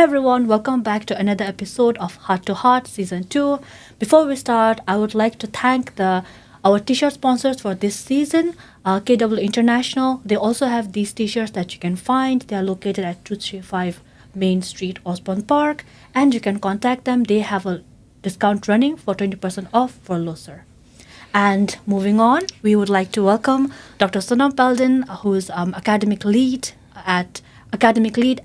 Hi everyone, welcome back to another episode of Heart to Heart Season 2. Before we start, I would like to thank our t-shirt sponsors for this season, KW International. They also have these t-shirts that you can find. They are located at 235 Main Street, Osborne Park, and you can contact them. They have a discount running for 20% off for Loser. And moving on, we would like to welcome Dr. Sonam Peldon, who is academic lead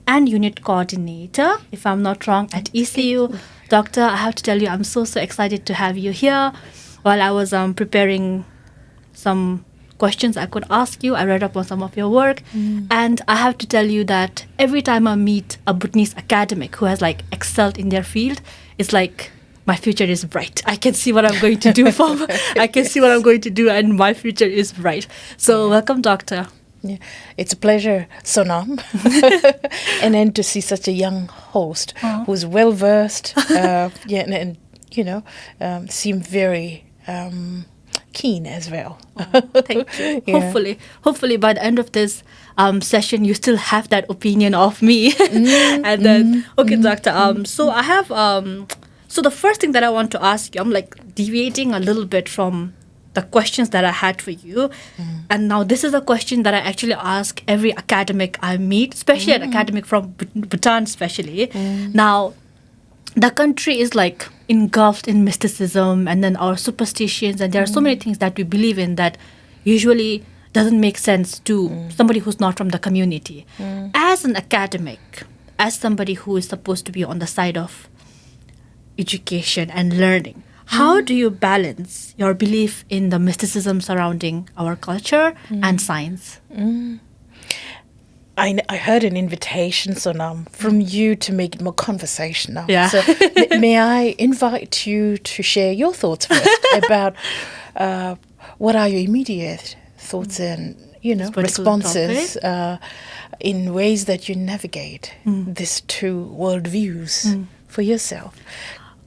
and unit coordinator, if I'm not wrong, at ECU. Doctor, I have to tell you, I'm so excited to have you here. While I was preparing some questions I could ask you, I read up on some of your work, and I have to tell you that every time I meet a Bhutanese academic who has excelled in their field, it's like my future is bright. I can see what I'm going to do and my future is bright. So welcome, Doctor. Yeah, it's a pleasure, Sonam, and then to see such a young host who's well versed, and seem very keen as well. Thank you. Yeah. Hopefully, by the end of this session, you still have that opinion of me. And then, Doctor. So I have. So the first thing that I want to ask you, I'm deviating a little bit from the questions that I had for you. And now this is a question that I actually ask every academic I meet, especially an academic from Bhutan especially. Now, the country is engulfed in mysticism and then our superstitions, and there are so many things that we believe in that usually doesn't make sense to somebody who's not from the community. As an academic, as somebody who is supposed to be on the side of education and learning, how do you balance your belief in the mysticism surrounding our culture and science? I heard an invitation, Sonam, from you to make it more conversational. Yeah. So may I invite you to share your thoughts first about what are your immediate thoughts and responses in ways that you navigate these two worldviews for yourself.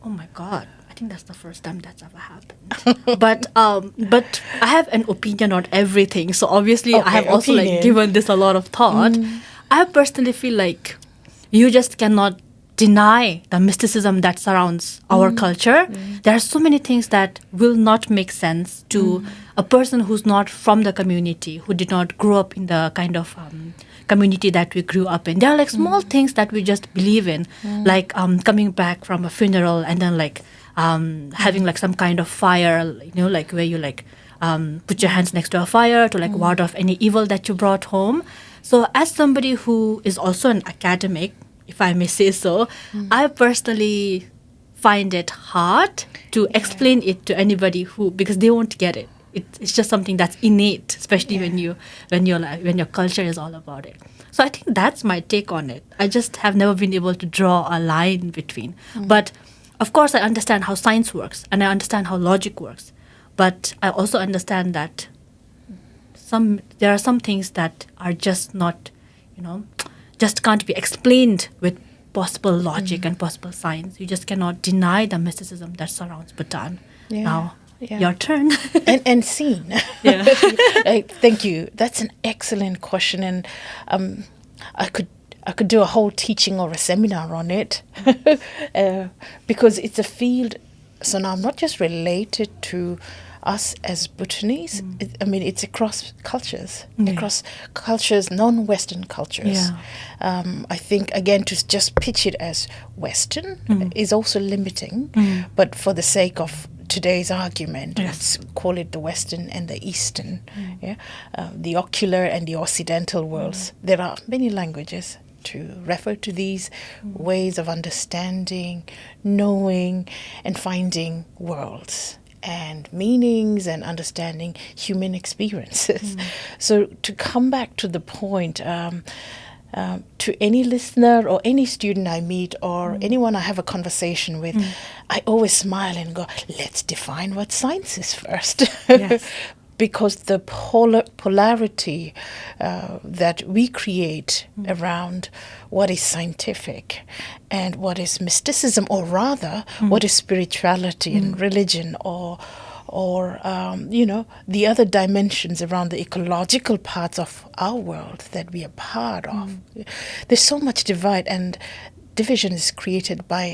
Oh my God. I think that's the first time that's ever happened. But I have an opinion on everything. So obviously I have also given this a lot of thought. I personally feel like you just cannot deny the mysticism that surrounds our culture. There are so many things that will not make sense to a person who's not from the community, who did not grow up in the kind of community that we grew up in. There are small things that we just believe in, coming back from a funeral and then having some kind of fire, where you put your hands next to a fire to ward off any evil that you brought home. So as somebody who is also an academic, if I may say so, I personally find it hard to explain it to anybody because they won't get it. It's just something that's innate, especially when your culture is all about it. So I think that's my take on it. I just have never been able to draw a line between. But of course, I understand how science works and I understand how logic works. But I also understand that there are some things that are just not, just can't be explained with possible logic and possible science. You just cannot deny the mysticism that surrounds Bhutan. Yeah. Now, your turn. and seen. Yeah. Thank you. That's an excellent question, and I could do a whole teaching or a seminar on it because it's a field. So now I'm not just related to us as Bhutanese. It's across cultures, non-Western cultures. Yeah. I think, again, to just pitch it as Western is also limiting, but for the sake of today's argument, let's call it the Western and the Eastern, the ocular and the Occidental worlds. There are many languages to refer to these ways of understanding, knowing, and finding worlds and meanings and understanding human experiences. So to come back to the point, to any listener or any student I meet or anyone I have a conversation with, I always smile and go, let's define what science is first. Yes. Because the polarity that we create around what is scientific and what is mysticism, or rather what is spirituality and religion, or the other dimensions around the ecological parts of our world that we are part of. There's so much divide, and division is created by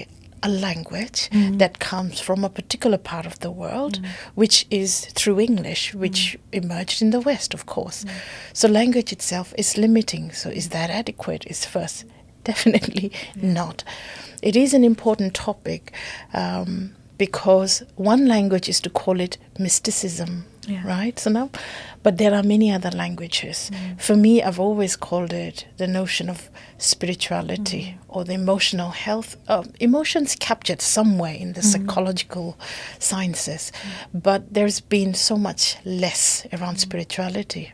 a language that comes from a particular part of the world, which is through English, which emerged in the West, of course. So language itself is limiting. So is that adequate? Is first definitely not. It is an important topic because one language is to call it mysticism, right? So now, but there are many other languages. For me, I've always called it the notion of spirituality or the emotional health. Emotions captured somewhere in the psychological sciences, but there's been so much less around spirituality.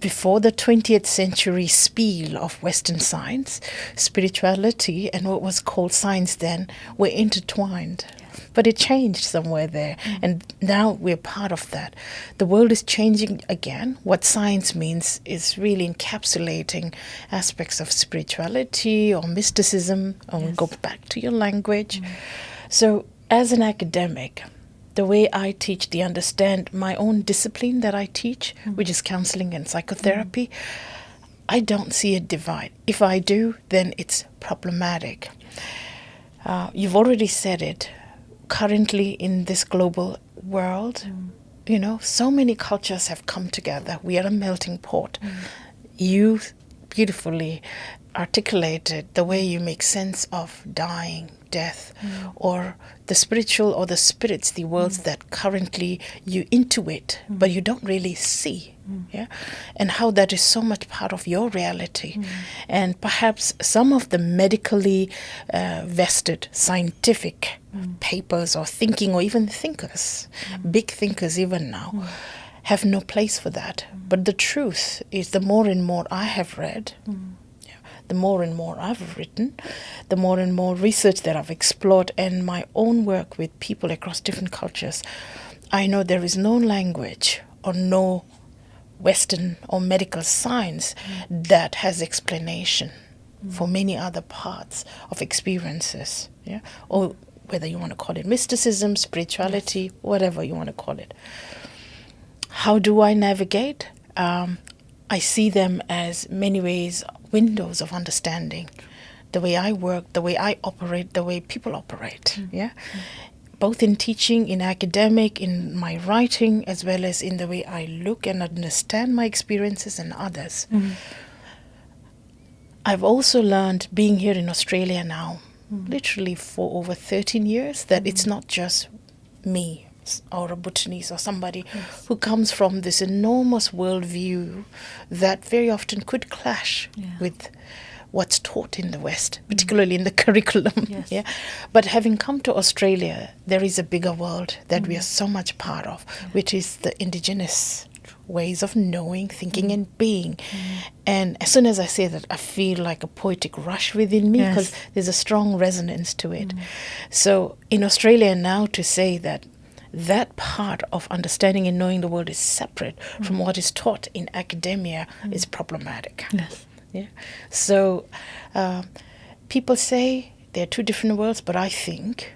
Before the 20th century spiel of Western science, spirituality and what was called science then were intertwined. But it changed somewhere there, and now we're part of that. The world is changing again. What science means is really encapsulating aspects of spirituality or mysticism, or go back to your language. So as an academic, the way I teach, understand my own discipline that I teach, which is counselling and psychotherapy, I don't see a divide. If I do, then it's problematic. You've already said it. Currently in this global world, so many cultures have come together. We are a melting pot. You beautifully articulated the way you make sense of dying, death, or the spiritual or the spirits, the worlds that currently you intuit, but you don't really see. And how that is so much part of your reality. And perhaps some of the medically vested scientific papers or thinking, or even thinkers, big thinkers even now, have no place for that. But the truth is, the more and more I have read, the more and more I've written, the more and more research that I've explored, and my own work with people across different cultures, I know there is no language or no Western or medical science that has explanation for many other parts of experiences, or whether you want to call it mysticism, spirituality, whatever you want to call it. How do I navigate? I see them as many ways windows of understanding. The way I work, the way I operate, the way people operate, both in teaching, in academic, in my writing, as well as in the way I look and understand my experiences and others. I've also learned, being here in Australia now, literally for over 13 years, that it's not just me or a Bhutanese or somebody who comes from this enormous worldview that very often could clash with what's taught in the West, particularly in the curriculum. But having come to Australia, there is a bigger world that we are so much part of, which is the indigenous ways of knowing, thinking, and being. And as soon as I say that, I feel like a poetic rush within me, because there's a strong resonance to it. So in Australia now, to say that that part of understanding and knowing the world is separate from what is taught in academia is problematic. So people say they're two different worlds, but I think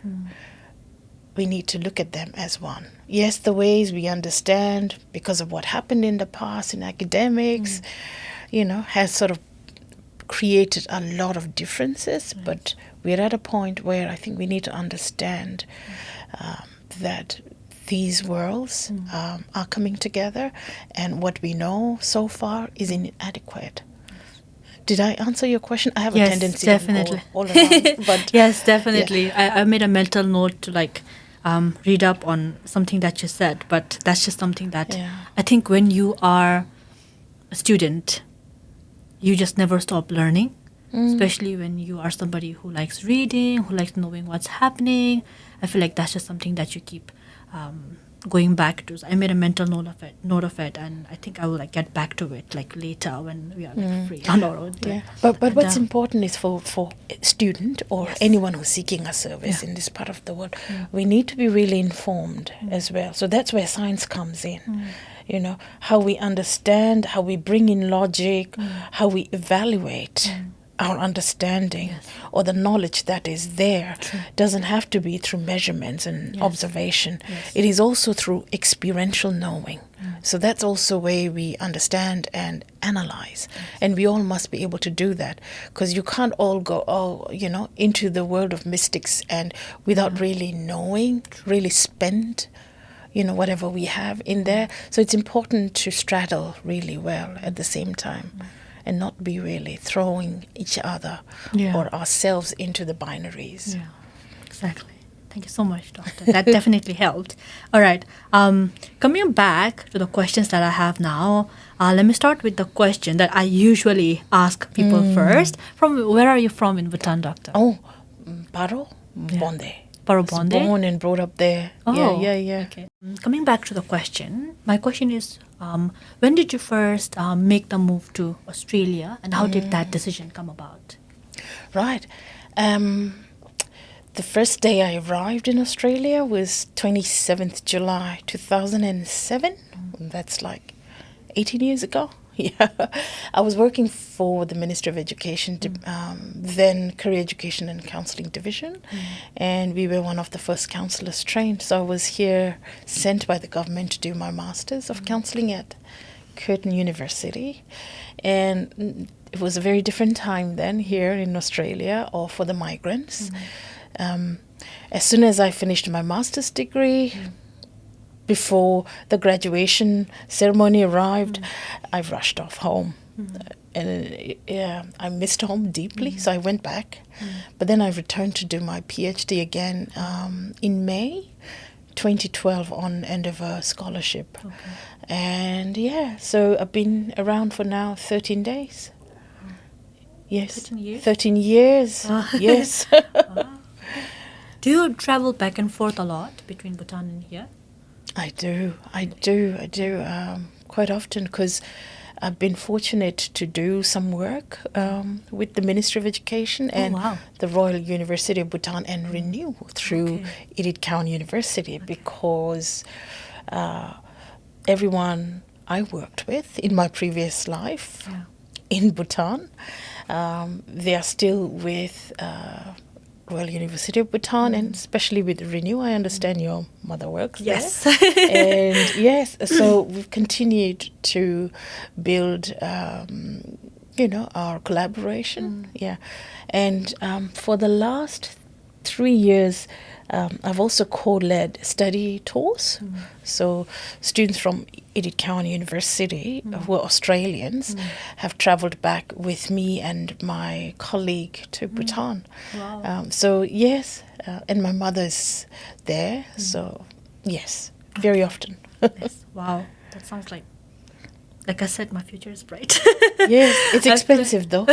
we need to look at them as one. Yes, the ways we understand because of what happened in the past in academics, has sort of created a lot of differences, but we're at a point where I think we need to understand that these worlds are coming together, and what we know so far is inadequate. Did I answer your question? I have a tendency to go all around. But yes, definitely. I made a mental note to read up on something that you said, but that's just something that I think when you are a student, you just never stop learning, especially when you are somebody who likes reading, who likes knowing what's happening. I feel like that's just something that you keep going back to. So I made a mental note of it, and I think I will get back to it later when we are free on our own. But what's important is for a student or anyone who's seeking a service in this part of the world, we need to be really informed as well. So that's where science comes in. How we understand, how we bring in logic, how we evaluate our understanding or the knowledge that is there. Doesn't have to be through measurements and observation. It is also through experiential knowing. So that's also a way we understand and analyze. And we all must be able to do that, because you can't all go, into the world of mystics and without really knowing, really spend, whatever we have in there. So it's important to straddle really well at the same time and not be really throwing each other or ourselves into the binaries. Yeah, exactly. Thank you so much, Doctor. That definitely helped. All right. Coming back to the questions that I have now, let me start with the question that I usually ask people first. Where are you from in Bhutan, Doctor? Oh, Paro Bonde. Paro Bonde? Born and brought up there. Oh, yeah. Okay. Coming back to the question, my question is, when did you first make the move to Australia, and how did that decision come about? Right. The first day I arrived in Australia was 27th July 2007. That's like 18 years ago. Yeah. I was working for the Ministry of Education, then Career Education and Counselling Division, and we were one of the first counsellors trained. So I was here sent by the government to do my Masters of Counselling at Curtin University. And it was a very different time then here in Australia, or for the migrants. As soon as I finished my master's degree, before the graduation ceremony arrived, I rushed off home. And I missed home deeply, so I went back. But then I returned to do my PhD again in May 2012 on Endeavour Scholarship. Okay. And so I've been around for now 13 days. Yes. 13 years? 13 years, yes. Do you travel back and forth a lot between Bhutan and here? I do. Quite often, because I've been fortunate to do some work with the Ministry of Education and the Royal University of Bhutan and Renew through Edith Cowan University, because everyone I worked with in my previous life in Bhutan, they are still with Royal University of Bhutan, and especially with Renew. I understand your mother works there. And yes, so we've continued to build, our collaboration. And for the last 3 years, I've also co-led study tours. So students from Edith Cowan University, who are Australians, have travelled back with me and my colleague to Bhutan. Wow. So yes, and my mother's there. So yes, very often. Yes. Wow, that sounds like I said, my future is bright. Yes, it's expensive though.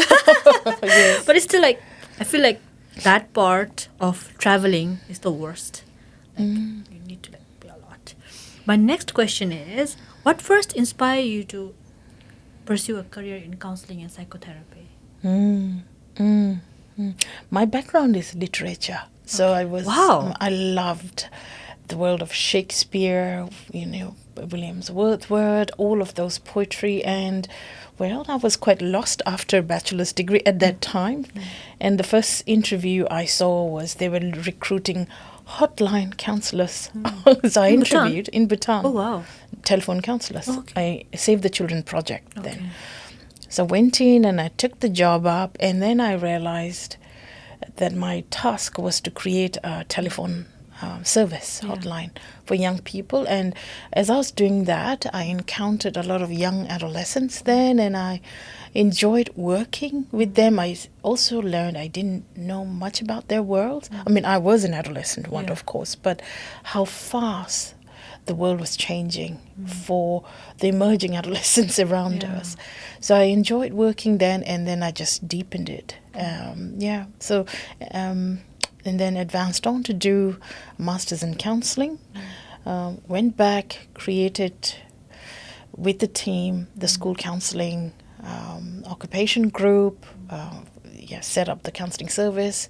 Yes. But it's still I feel like that part of traveling is the worst. You need to pay a lot. My next question is, what first inspired you to pursue a career in counseling and psychotherapy? My background is literature. So I loved the world of Shakespeare, William's Wordsworth, all of those poetry, and I was quite lost after a bachelor's degree at that time. And the first interview I saw was they were recruiting hotline counsellors. So I interviewed in Bhutan. Oh, wow. Telephone counsellors. Okay. I Save the Children project then. So I went in and I took the job up, and then I realized that my task was to create a telephone service hotline for young people. And as I was doing that, I encountered a lot of young adolescents then, and I enjoyed working with them. I also learned I didn't know much about their world. I mean, I was an adolescent one, of course, but how fast the world was changing for the emerging adolescents around us. So I enjoyed working then, and then I just deepened it. And then advanced on to do a master's in counselling. Went back, created with the team the school counselling occupation group, set up the counselling service,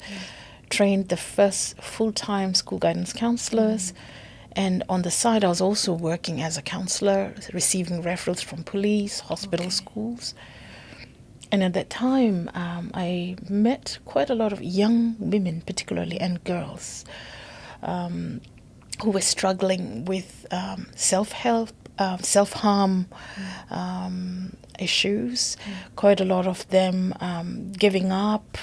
trained the first full-time school guidance counsellors, and on the side I was also working as a counsellor, receiving referrals from police, hospital, schools. And at that time, I met quite a lot of young women, particularly, and girls, who were struggling with self-help self-harm issues. Quite a lot of them giving up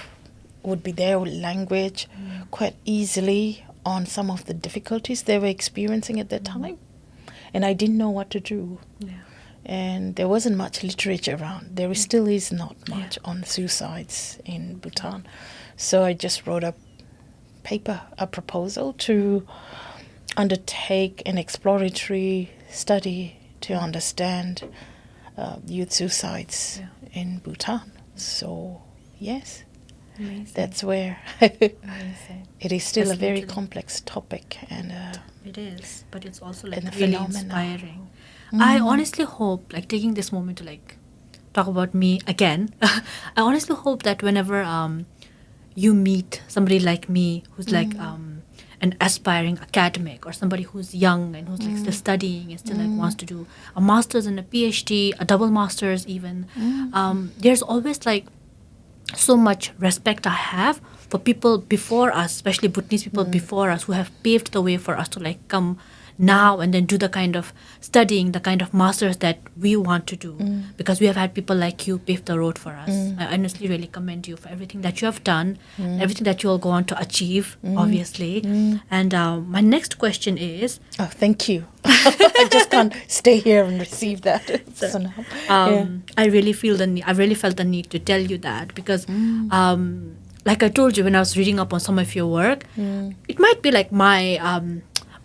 would be their language quite easily on some of the difficulties they were experiencing at that time. And I didn't know what to do. Yeah. And there wasn't much literature around. There still is not much on suicides in Bhutan. So I just wrote a proposal to undertake an exploratory study to understand youth suicides in Bhutan. So, yes, Amazing. that's where Amazing. it is still That's a very literally- complex topic. And It is, but it's also like and a really phenomena. inspiring. I honestly hope, like taking this moment to like talk about me again, I honestly hope that whenever you meet somebody like me who's like an aspiring academic, or somebody who's young and who's like still studying and still like wants to do a master's and a PhD, a double master's even, there's always like so much respect I have for people before us, especially Bhutanese people before us, who have paved the way for us to like come now and then do the kind of studying, the kind of masters that we want to do, because we have had people like you pave the road for us. I honestly really commend you for everything that you have done, everything that you will go on to achieve, obviously. And my next question is, oh, thank you. I just can't stay here and receive that. So now, I really felt the need to tell you that, because like I told you when I was reading up on some of your work, it might be like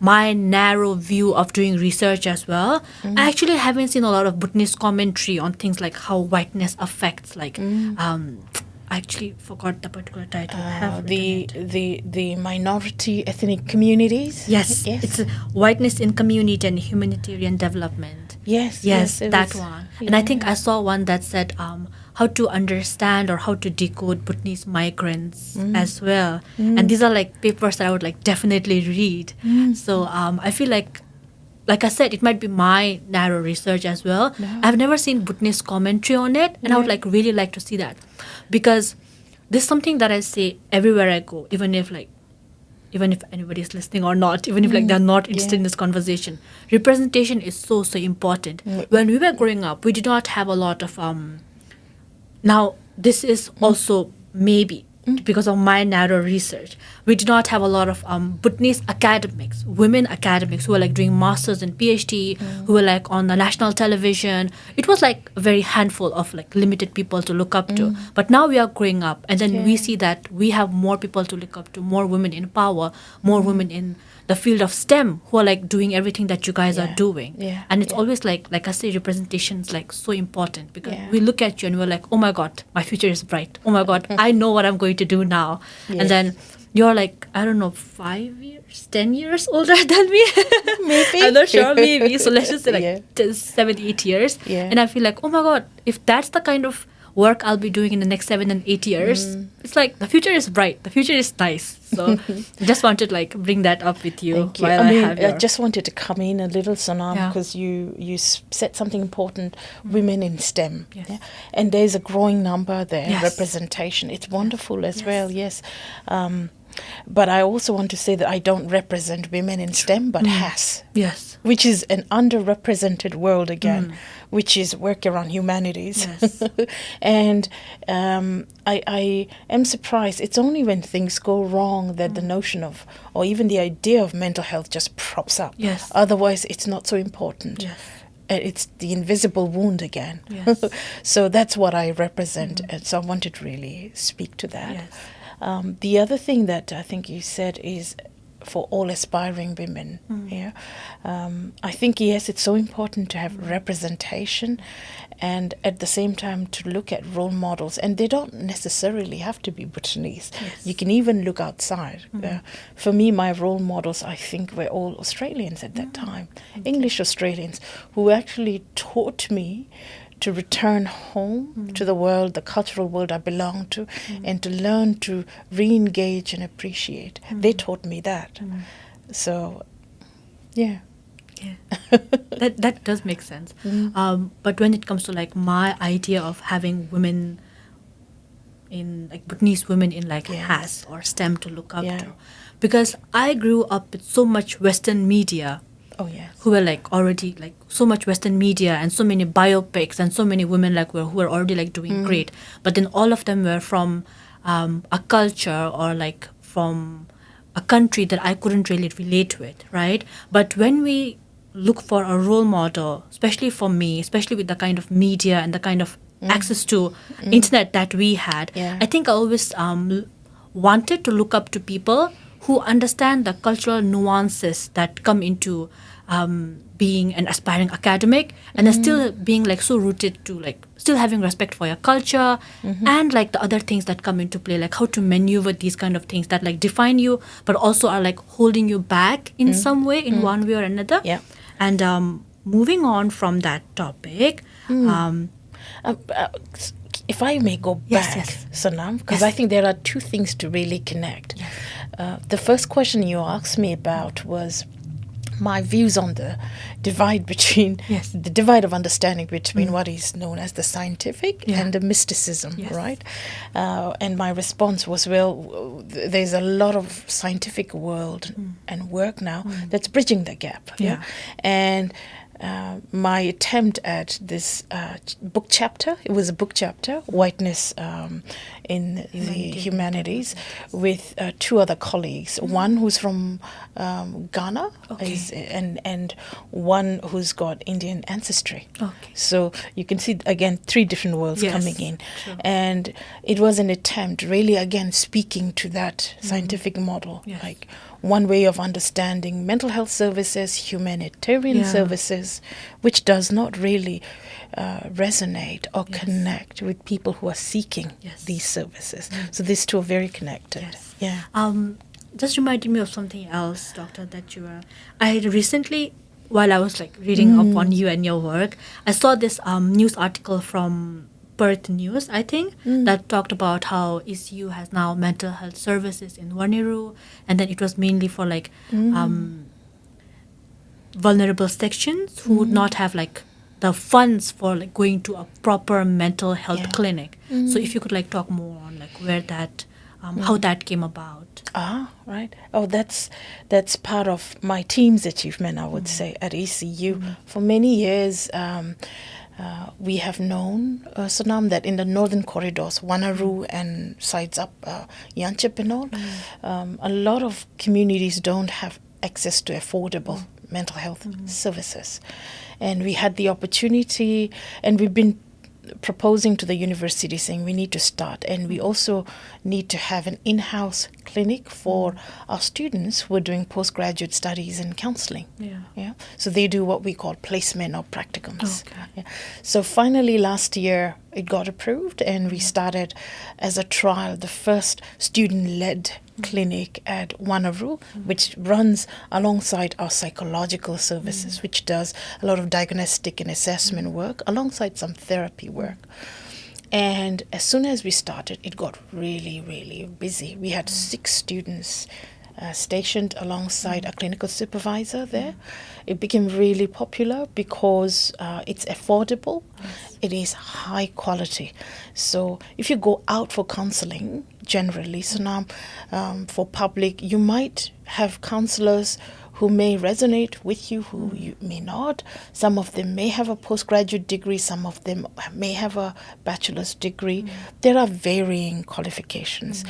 my narrow view of doing research as well. I actually haven't seen a lot of Bhutanese commentary on things like how whiteness affects like I actually forgot the particular title. I have written it. the minority ethnic communities. Yes, it's whiteness in community and humanitarian development. Yes, That was- one. And I think I saw one that said how to understand or how to decode Bhutanese migrants as well. And these are like papers that I would like definitely read. So I feel like I said, it might be my narrow research as well. I've never seen Bhutanese commentary on it, and I would like really like to see that, because this is something that I say everywhere I go, even if anybody is listening or not, even if like they're not interested in this conversation. Representation is so important. When we were growing up, we did not have a lot of now this is also maybe because of my narrow research, we did not have a lot of Bhutanese academics, women academics who were like doing masters and PhD, who were like on the national television. It was like a very handful of like limited people to look up to. But now we are growing up, and then we see that we have more people to look up to, more women in power, more women in the field of STEM who are like doing everything that you guys are doing. And it's always like I say, representation is like so important, because we look at you and we're like, oh my God, my future is bright. Oh my God, I know what I'm going to do now. And then you're like, I don't know, 5 years, 10 years older than me. Maybe. I'm not sure, maybe. So let's just say like 7, 8 years. And I feel like, oh my God, if that's the kind of work I'll be doing in the next 7 and 8 years, it's like the future is bright, the future is nice. So just wanted to like bring that up with you. Thank you. While I mean, have I just wanted to come in a little, Sonam, Yeah. because you said something important, women in STEM. Yes. And there's a growing number there, Yes. representation. It's wonderful as well, yes. But I also want to say that I don't represent women in STEM, but HAS. Yes. Which is an underrepresented world again, which is work around humanities. Yes. And I am surprised. It's only when things go wrong that the notion of, or even the idea of mental health just props up. Yes. Otherwise, it's not so important. Yes. It's the invisible wound again. Yes. So that's what I represent. And so I wanted to really speak to that. Yes. The other thing that I think you said is for all aspiring women. I think, yes, it's so important to have representation, and at the same time to look at role models. And they don't necessarily have to be Bhutanese. Yes. You can even look outside. For me, my role models, I think, were all Australians at that time, English Australians, who actually taught me to return home to the world, the cultural world I belong to, and to learn to re-engage and appreciate. They taught me that. So, yeah. Yeah, that does make sense. But when it comes to like my idea of having women in like Bhutanese women in like HAS or STEM to look up to, because I grew up with so much Western media Oh, yes. who were like already like so much Western media and so many biopics and so many women like who were already like doing great. But then all of them were from a culture or like from a country that I couldn't really relate with, right? But when we look for a role model, especially for me, especially with the kind of media and the kind of access to internet that we had, Yeah. I think I always wanted to look up to people who understand the cultural nuances that come into being an aspiring academic, and are still being like so rooted to like still having respect for your culture and like the other things that come into play, like how to maneuver these kind of things that like define you but also are like holding you back in some way, in one way or another. Yeah. And moving on from that topic, If I may go Yes, back, yes. Sonam, because Yes. I think there are two things to really connect. The first question you asked me about was my views on the divide between Yes. the divide of understanding between what is known as the scientific Yeah. and the mysticism, Yes. right? And my response was, well, there's a lot of scientific world and work now that's bridging the gap. Yeah. And my attempt at this book chapter, it was a book chapter, Whiteness in the Humanities, with two other colleagues. One who's from Ghana, and one who's got Indian ancestry. Okay. So you can see, again, three different worlds Yes, coming in. true. And it was an attempt, really, again, speaking to that scientific model. Yes. Like, one way of understanding mental health services, humanitarian Yeah. services, which does not really resonate or connect with people who are seeking Yes. these services. So these two are very connected. Yes. Yeah. Just reminded me of something else, Doctor, that you were. I had recently, while I was like reading up on you and your work, I saw this news article from Perth News, I think, that talked about how ECU has now mental health services in Wanneroo, and then it was mainly for like vulnerable sections who would not have like the funds for like going to a proper mental health Yeah. clinic. So if you could like talk more on like where that, how that came about. Ah, right. Oh, that's part of my team's achievement, I would say, at ECU. For many years, we have known, Sonam, that in the northern corridors, Wanneroo and sides up Yanchep and all, a lot of communities don't have access to affordable mental health services. And we had the opportunity, and we've been proposing to the university saying we need to start, and we also need to have an in-house clinic for our students who are doing postgraduate studies in counselling. Yeah. So they do what we call placement or practicums. Okay. Yeah. So finally last year it got approved, and we started as a trial the first student-led clinic at Wanneroo, which runs alongside our psychological services, which does a lot of diagnostic and assessment work alongside some therapy work. And as soon as we started, it got really, really busy. We had 6 students stationed alongside a clinical supervisor there. It became really popular because it's affordable. It is high quality. So if you go out for counselling, generally, so now for public, you might have counsellors who may resonate with you, who you may not. Some of them may have a postgraduate degree, some of them may have a bachelor's degree. There are varying qualifications.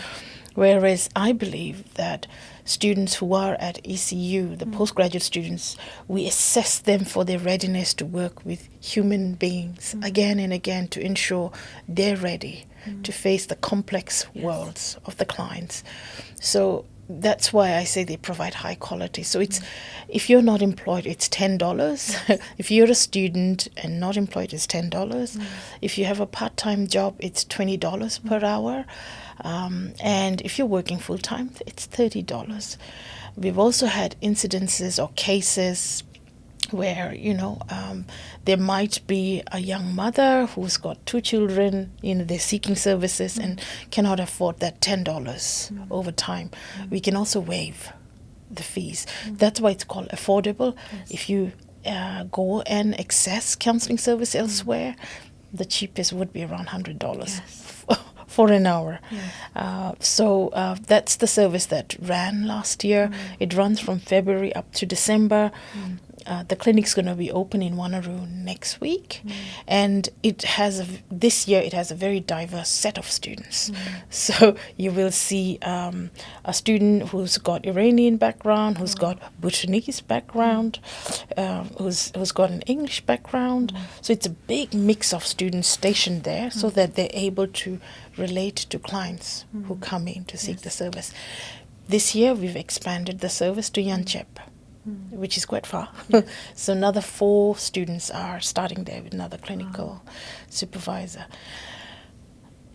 Whereas I believe that students who are at ECU, the postgraduate students, we assess them for their readiness to work with human beings again and again to ensure they're ready to face the complex worlds of the clients. So that's why I say they provide high quality. So it's, if you're not employed, it's $10. If you're a student and not employed, it's $10. If you have a part-time job, it's $20 per hour. And if you're working full-time, it's $30. We've also had incidences or cases where, there might be a young mother who's got 2 children, they're seeking services and cannot afford that $10 over time. We can also waive the fees. That's why it's called affordable. If you go and access counselling service elsewhere, the cheapest would be around $100 for an hour. So that's the service that ran last year. It runs from February up to December. the clinic's going to be open in Wanneroo next week, and this year it has a very diverse set of students. So you will see a student who's got Iranian background, who's got Bhutanese background, who's got an English background. So it's a big mix of students stationed there, so that they're able to relate to clients who come in to seek the service. This year we've expanded the service to Yanchep, which is quite far. So another 4 students are starting there with another clinical supervisor.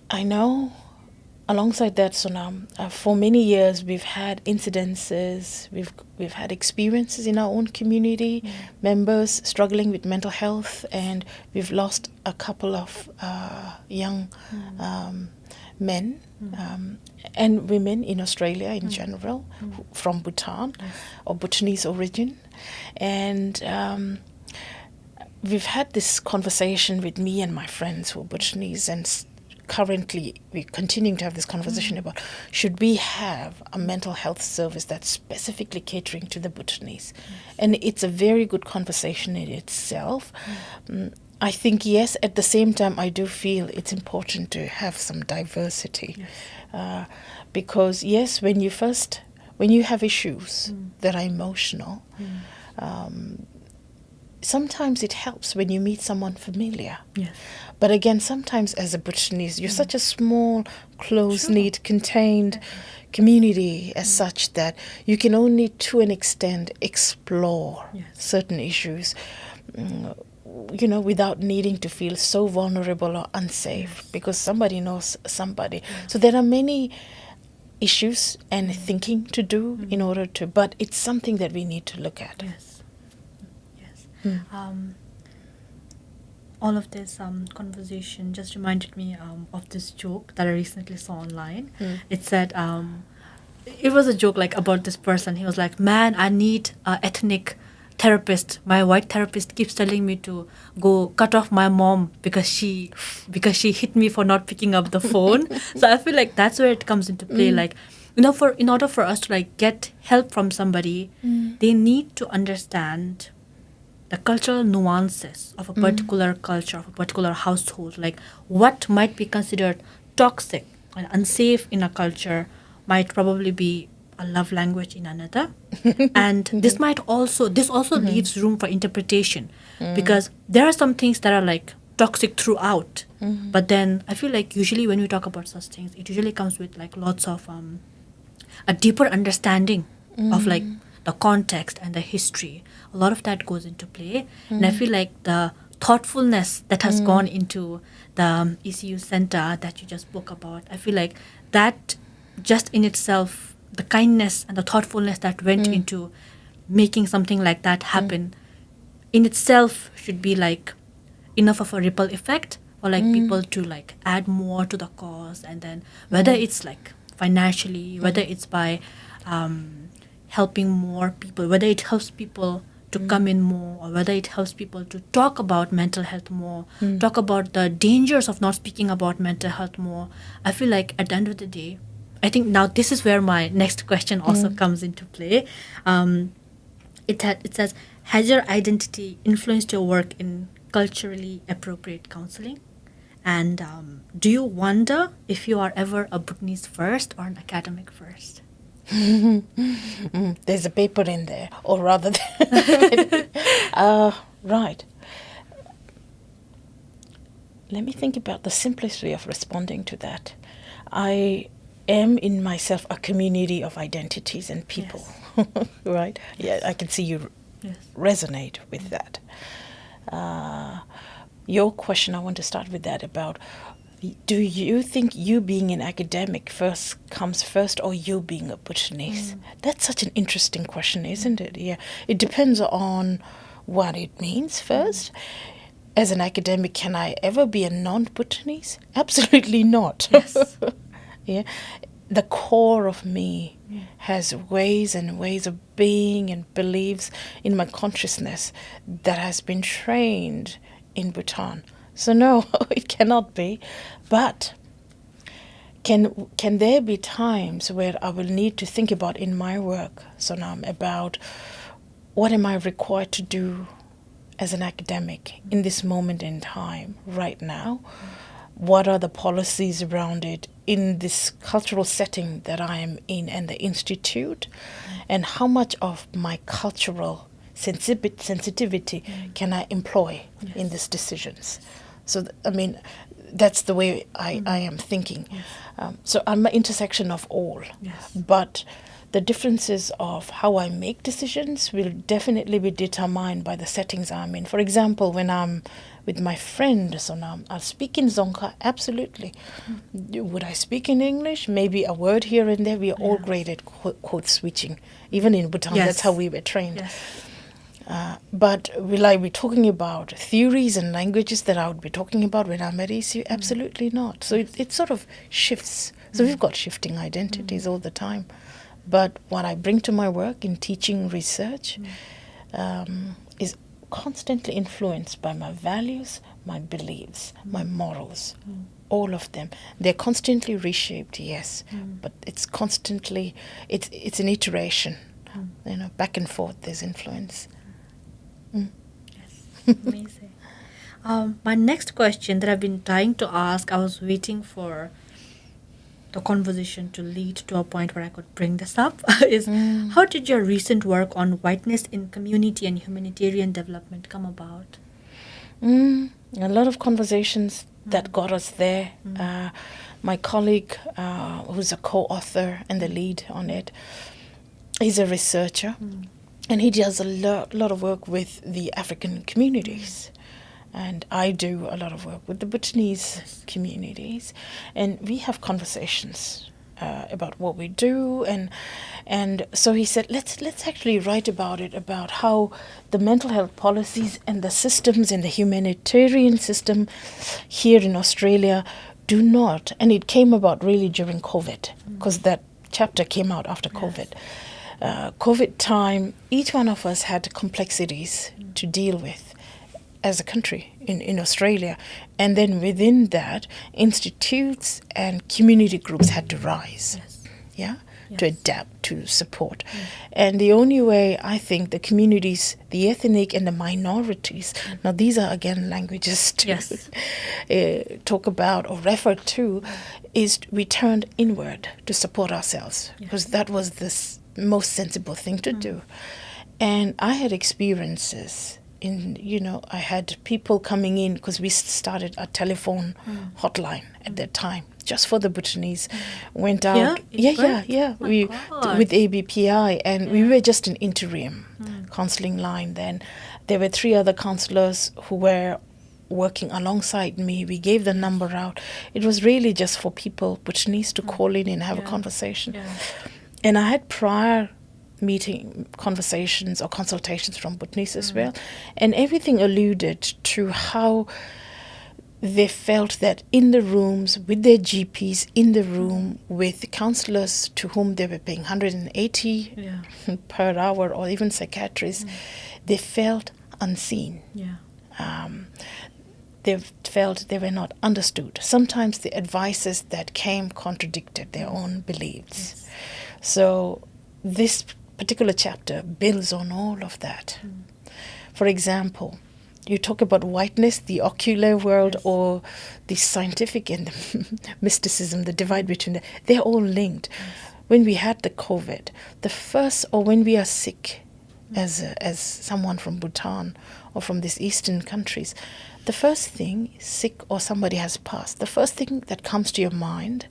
I know, alongside that, Sonam, for many years we've had incidences, we've had experiences in our own community, members struggling with mental health, and we've lost a couple of young men and women in Australia in general, from Bhutan or Bhutanese origin. And we've had this conversation with me and my friends who are Bhutanese, and currently we're continuing to have this conversation about, should we have a mental health service that's specifically catering to the Bhutanese? And it's a very good conversation in itself. I think, yes, at the same time, I do feel it's important to have some diversity. Because, yes, when you have issues that are emotional, sometimes it helps when you meet someone familiar. Yes. But again, sometimes as a Bhutanese, you're such a small, close-knit, contained community as such that you can only, to an extent, explore certain issues, without needing to feel so vulnerable or unsafe, because somebody knows somebody. So there are many issues and thinking to do in order to, but it's something that we need to look at. Yes. All of this conversation just reminded me of this joke that I recently saw online. It said, it was a joke like about this person. He was like, man, I need an ethnic therapist. My white therapist keeps telling me to go cut off my mom because she hit me for not picking up the phone. So I feel like that's where it comes into play. Like, in order for us to like get help from somebody, they need to understand the cultural nuances of a particular culture, of a particular household. Like what might be considered toxic and unsafe in a culture might probably be a love language in another. And this also leaves room for interpretation, because there are some things that are like toxic throughout, but then I feel like usually when we talk about such things, it usually comes with like lots of a deeper understanding of like the context and the history. A lot of that goes into play, and I feel like the thoughtfulness that has gone into the ECU center that you just spoke about, I feel like that just in itself, the kindness and the thoughtfulness that went into making something like that happen in itself should be like enough of a ripple effect for like people to like add more to the cause. And then whether it's like financially, whether it's by helping more people, whether it helps people to come in more, or whether it helps people to talk about mental health more, talk about the dangers of not speaking about mental health more. I feel like at the end of the day, I think now this is where my next question also comes into play. It says, has your identity influenced your work in culturally appropriate counselling? And do you wonder if you are ever a Bhutanese first or an academic first? There's a paper in there, or rather, right. Let me think about the simplest way of responding to that. I am in myself a community of identities and people, right? Yeah, I can see you resonate with that. Your question, I want to start with that about, do you think you being an academic comes first, or you being a Bhutanese? That's such an interesting question, isn't it? Yeah, it depends on what it means first. As an academic, can I ever be a non-Bhutanese? Absolutely not. Yes. Yeah, the core of me has ways and ways of being and beliefs in my consciousness that has been trained in Bhutan. So no, it cannot be. But can there be times where I will need to think about in my work, Sonam, about what am I required to do as an academic in this moment in time right now? What are the policies around it in this cultural setting that I am in and the institute? And how much of my cultural sensitivity can I employ in these decisions? So, that's the way I am thinking. So I'm an intersection of all. But the differences of how I make decisions will definitely be determined by the settings I'm in. For example, when I'm with my friend Sonam, I'll speak in Dzongkha, absolutely. Would I speak in English? Maybe a word here and there. We are all great at code switching. Even in Bhutan, that's how we were trained. But will I be talking about theories and languages that I would be talking about when I'm at ECU? Absolutely not. So it sort of shifts. So we've got shifting identities all the time. But what I bring to my work in teaching research is constantly influenced by my values, my beliefs, my morals, all of them. They're constantly reshaped, yes, but it's constantly, it's an iteration, back and forth, there's influence. Yes, amazing. My next question that I've been trying to ask, I was waiting for the conversation to lead to a point where I could bring this up, is how did your recent work on whiteness in community and humanitarian development come about? A lot of conversations that got us there. My colleague, who's a co-author and the lead on it, is a researcher, and he does a lot of work with the African communities. And I do a lot of work with the Bhutanese communities, and we have conversations about what we do, and so he said, let's actually write about it, about how the mental health policies and the systems in the humanitarian system here in Australia do not, and it came about really during COVID, because that chapter came out after COVID. COVID time, each one of us had complexities to deal with as a country in Australia. And then within that, institutes and community groups had to rise, to adapt, to support. And the only way, I think, the communities, the ethnic and the minorities, now these are again languages to talk about or refer to, is we turned inward to support ourselves, because that was the most sensible thing to do. And I had experiences I had people coming in, because we started a telephone hotline at that time, just for the Bhutanese. Went out, with ABPI, and we were just an interim counselling line then. There were 3 other counsellors who were working alongside me. We gave the number out. It was really just for people, Bhutanese, to call in and have a conversation. And I had prior meeting conversations or consultations from Bhutanese as well, and everything alluded to how they felt that in the rooms with their GPs, in the room with counsellors to whom they were paying 180 per hour, or even psychiatrists, they felt unseen. They felt they were not understood. Sometimes the advices that came contradicted their own beliefs. So this particular chapter builds on all of that. For example, you talk about whiteness, the ocular world, or the scientific and the mysticism, the divide between them, they're all linked. When we had the COVID, when we are sick as someone from Bhutan or from these eastern countries, the first thing, sick or somebody has passed, the first thing that comes to your mind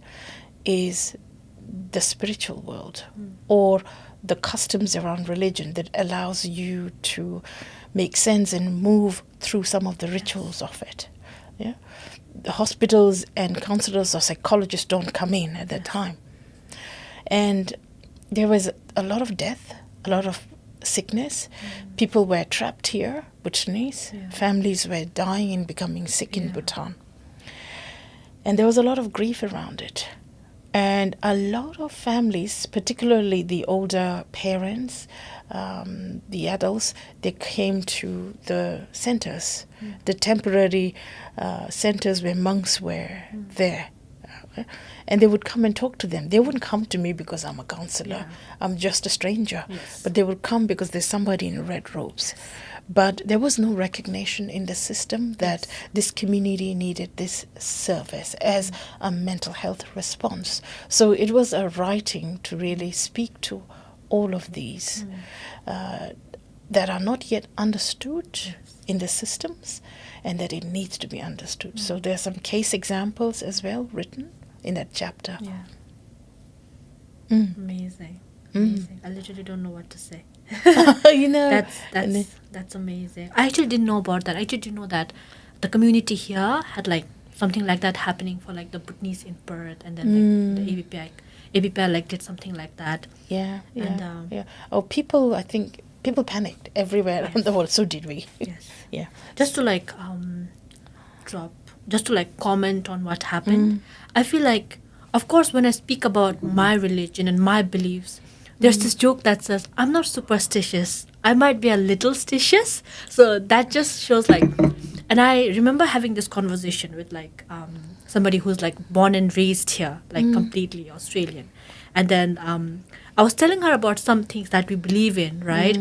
is the spiritual world, or the customs around religion that allows you to make sense and move through some of the rituals of it. The hospitals and counselors or psychologists don't come in at that time. And there was a lot of death, a lot of sickness. People were trapped here, Bhutanese. Families were dying and becoming sick in Bhutan. And there was a lot of grief around it. And a lot of families, particularly the older parents, the adults, they came to the centers, the temporary centers where monks were there And they would come and talk to them. They wouldn't come to me because I'm a counselor. I'm just a stranger. But they would come because there's somebody in red robes. But there was no recognition in the system that this community needed this service as a mental health response. So it was a writing to really speak to all of these that are not yet understood in the systems, and that it needs to be understood. So there are some case examples as well written in that chapter. Amazing. I literally don't know what to say. That's amazing. I actually didn't know about that. I actually didn't know that the community here had like something like that happening for like the Bhutanese in Perth, and then like the ABPI like did something like that. People panicked everywhere around the world. So did we. Just to like comment on what happened. I feel like, of course, when I speak about my religion and my beliefs, there's this joke that says, I'm not superstitious. I might be a little stitious. So that just shows like, and I remember having this conversation with like somebody who's like born and raised here, like completely Australian. And then I was telling her about some things that we believe in, right?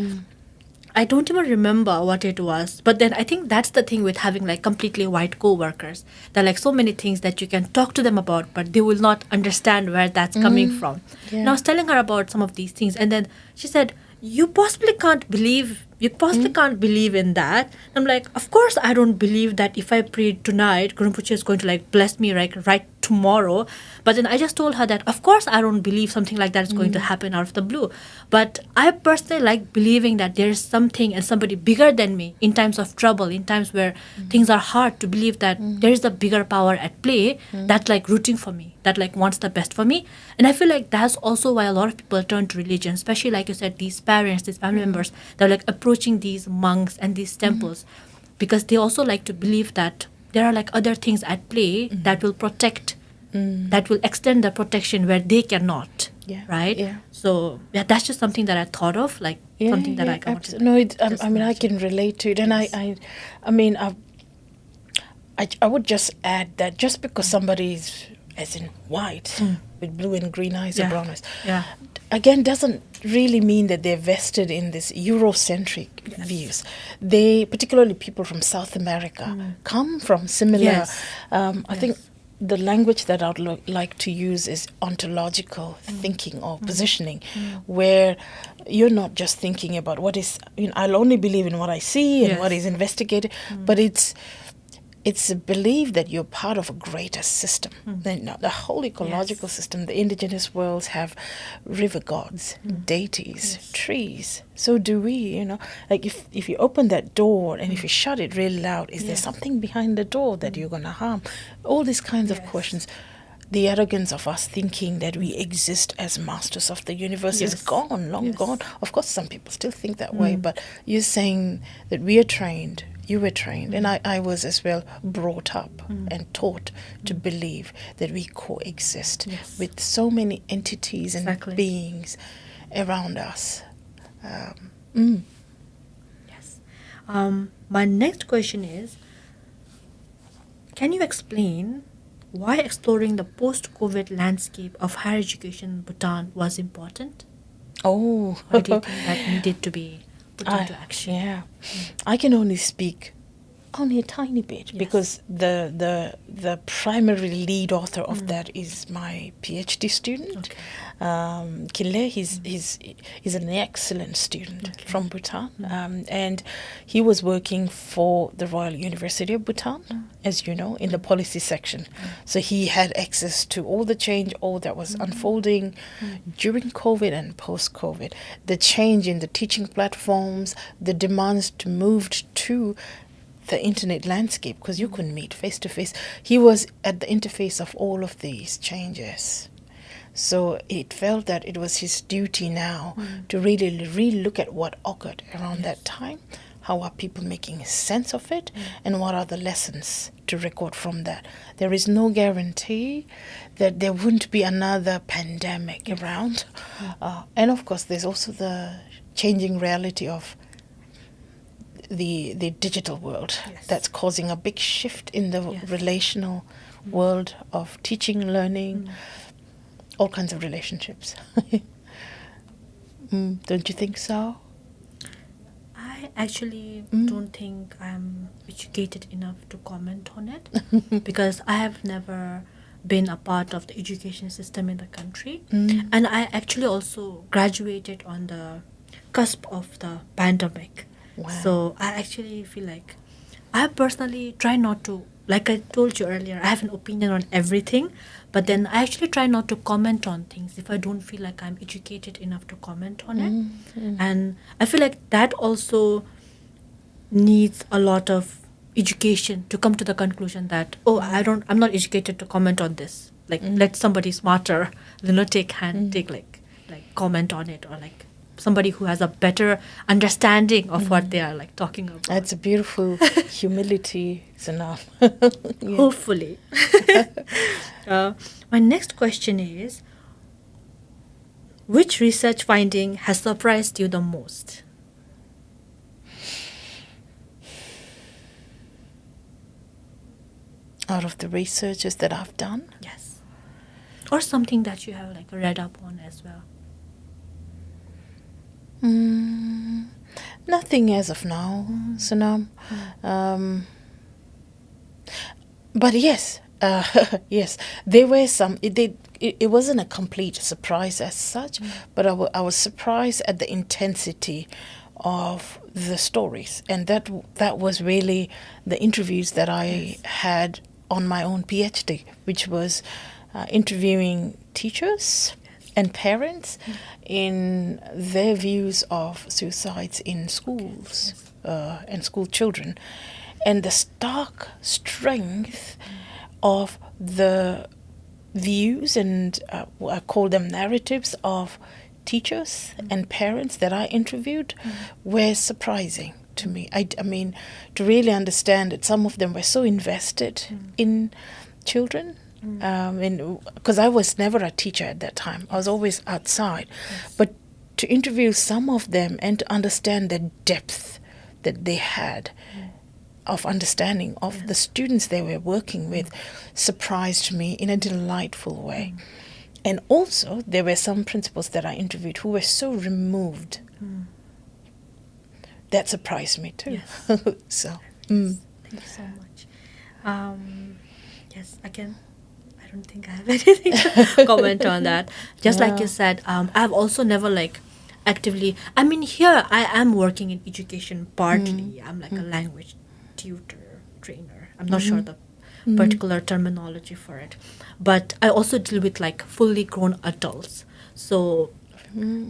I don't even remember what it was. But then I think that's the thing with having like completely white co-workers. There are like so many things that you can talk to them about, but they will not understand where that's coming from. And I was telling her about some of these things. And then she said, you possibly can't believe in that. I'm like, of course I don't believe that if I pray tonight, Guru Rinpoche is going to like bless me right tomorrow. But then I just told her that of course I don't believe something like that is going to happen out of the blue. But I personally like believing that there is something and somebody bigger than me in times of trouble, in times where things are hard, to believe that there is a bigger power at play that's like rooting for me, that like wants the best for me. And I feel like that's also why a lot of people turn to religion, especially like you said, these parents, these family members, they're like approaching these monks and these temples because they also like to believe that there are like other things at play that will protect, that will extend the protection where they cannot. Right? So that's just something that I thought of, like something that I can. No, I can relate to it, and I would just add that just because somebody's as in white with blue and green eyes or brown eyes, again, doesn't really mean that they're vested in this Eurocentric views. They, particularly people from South America, come from similar. I think the language that I'd like to use is ontological thinking or positioning, where you're not just thinking about what is, I'll only believe in what I see and what is investigated, but it's a belief that you're part of a greater system. The whole ecological system, the indigenous worlds have river gods, deities, trees. So do we, like if you open that door and if you shut it really loud, is there something behind the door that you're going to harm? All these kinds of questions. The arrogance of us thinking that we exist as masters of the universe is gone, long gone. Of course, some people still think that way, but you're saying that we are trained, you were trained, and I was as well brought up and taught to believe that we coexist with so many entities and beings around us. My next question is, can you explain why exploring the post-COVID landscape of higher education in Bhutan was important? Why do you think that needed to be put into action? I can only speak only a tiny bit because the primary lead author of that is my PhD student. Kile, he's an excellent student from Bhutan, and he was working for the Royal University of Bhutan, as you know, in the policy section. So he had access to all the change, all that was unfolding during COVID and post-COVID, the change in the teaching platforms, the demands to move to the internet landscape, because you couldn't meet face to face. He was at the interface of all of these changes. So it felt that it was his duty now to really look at what occurred around that time. How are people making sense of it? And what are the lessons to record from that? There is no guarantee that there wouldn't be another pandemic around. And of course, there's also the changing reality of the digital world. Yes. That's causing a big shift in the relational world of teaching, learning, all kinds of relationships. Don't you think so? I actually don't think I'm educated enough to comment on it because I have never been a part of the education system in the country. And I actually also graduated on the cusp of the pandemic. Wow. So I actually feel like I personally try not to, like I told you earlier, I have an opinion on everything, but then I actually try not to comment on things if I don't feel like I'm educated enough to comment on it. And I feel like that also needs a lot of education to come to the conclusion that, I'm not educated to comment on this. Like, let somebody smarter, take comment on it, or like somebody who has a better understanding of what they are like talking about. That's a beautiful humility, Sonam. Yeah. Hopefully. My next question is, which research finding has surprised you the most? Out of the researches that I've done? Yes. Or something that you have like read up on as well. Nothing as of now, Sonam. But yes, yes, there were some. It wasn't a complete surprise as such, but I was surprised at the intensity of the stories, and that was really the interviews that I had on my own PhD, which was interviewing teachers and parents in their views of suicides in schools and school children, and the stark strength of the views and I call them narratives of teachers and parents that I interviewed were surprising to me. I mean, to really understand that some of them were so invested in children. Because I was never a teacher at that time. I was always outside. But to interview some of them and to understand the depth that they had of understanding of the students they were working with surprised me in a delightful way. And also, there were some principals that I interviewed who were so removed. That surprised me too. Yes. So, Thank you so much. Yes, again, I don't think I have anything to comment on that. Just like you said, I've also never actively, here I am working in education partly. I'm like a language tutor, trainer. I'm not sure the particular terminology for it. But I also deal with fully grown adults. So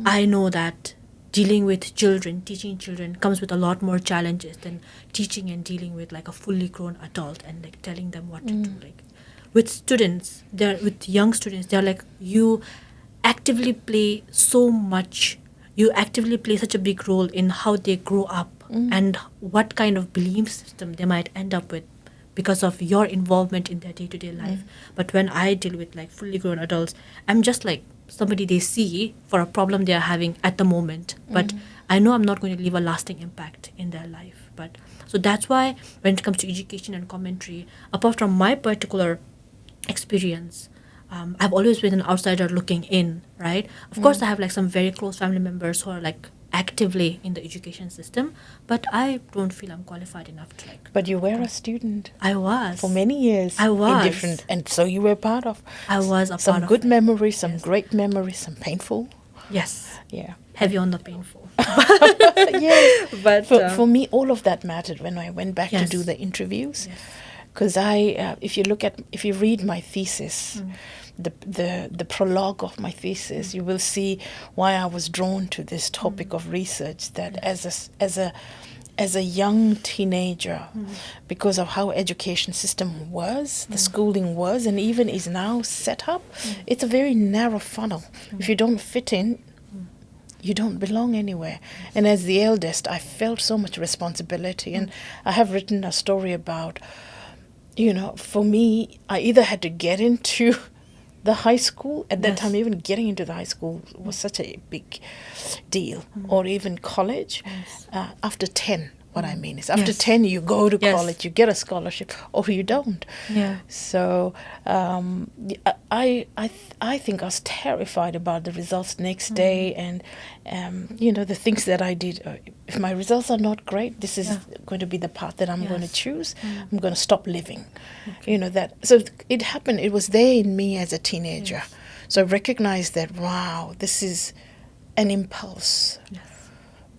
I know that dealing with children, teaching children comes with a lot more challenges than teaching and dealing with a fully grown adult and telling them what to do. With students, with young students, they're you actively play such a big role in how they grow up and what kind of belief system they might end up with because of your involvement in their day-to-day life. But when I deal with fully grown adults, I'm just somebody they see for a problem they are having at the moment, but I know I'm not going to leave a lasting impact in their life. But so that's why when it comes to education and commentary, apart from my particular experience, I've always been an outsider looking in, right? Of course, I have some very close family members who are actively in the education system, but I don't feel I'm qualified enough to But you were a student. I was for many years. I was in different, and so you were part of. I was a some part good of memories, some great memories, some painful. Yes. Yeah. Heavy on the painful. Yes. But for me, all of that mattered when I went back to do the interviews. Because if you read my thesis, the prologue of my thesis, you will see why I was drawn to this topic of research. That as a young teenager, because of how education system was, the schooling was, and even is now set up, it's a very narrow funnel. If you don't fit in, you don't belong anywhere. And as the eldest, I felt so much responsibility. And I have written a story about, for me, I either had to get into the high school. At that time, even getting into the high school was such a big deal. Or even college after 10. what I mean is after 10 you go to college, you get a scholarship, or you don't. So I think I was terrified about the results next day, and the things that I did. If my results are not great, this is going to be the path that I'm going to choose. I'm going to stop living. That. So it happened. It was there in me as a teenager. So I recognized that, wow, this is an impulse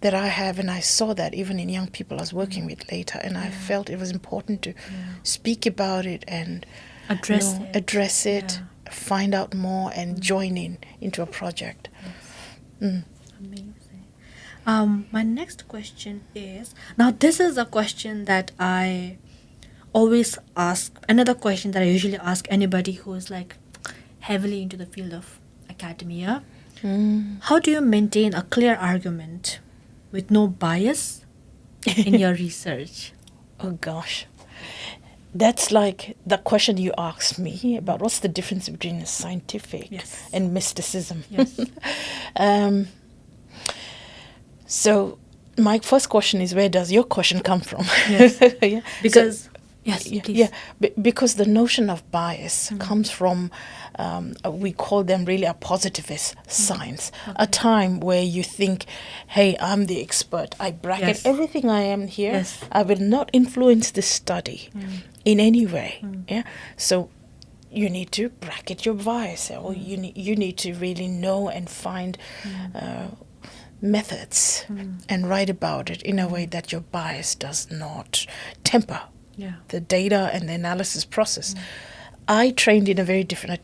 that I have, and I saw that even in young people I was working with later, and I felt it was important to speak about it and address it, find out more, and join into a project. Amazing. My next question is, now this is a question that I always ask, another question that I usually ask anybody who is like heavily into the field of academia. How do you maintain a clear argument with no bias in your research? Oh gosh, that's like the question you asked me about what's the difference between a scientific and mysticism. So my first question is, where does your question come from? Because because the notion of bias comes from, we call them really a positivist science, a time where you think, hey, I'm the expert, I bracket everything I am here, I will not influence this study in any way. So you need to bracket your bias, or you need to really know and find methods and write about it in a way that your bias does not temper the data and the analysis process. I trained in a very different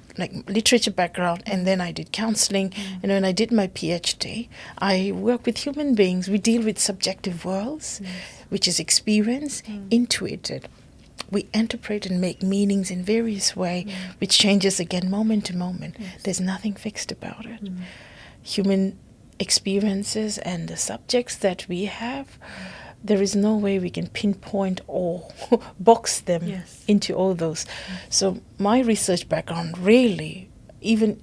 literature background, and then I did counselling, and when I did my PhD, I work with human beings. We deal with subjective worlds, which is experience, intuited. We interpret and make meanings in various ways, which changes again moment to moment. There's nothing fixed about it. Human experiences and the subjects that we have, there is no way we can pinpoint or box them into all those. So my research background really, even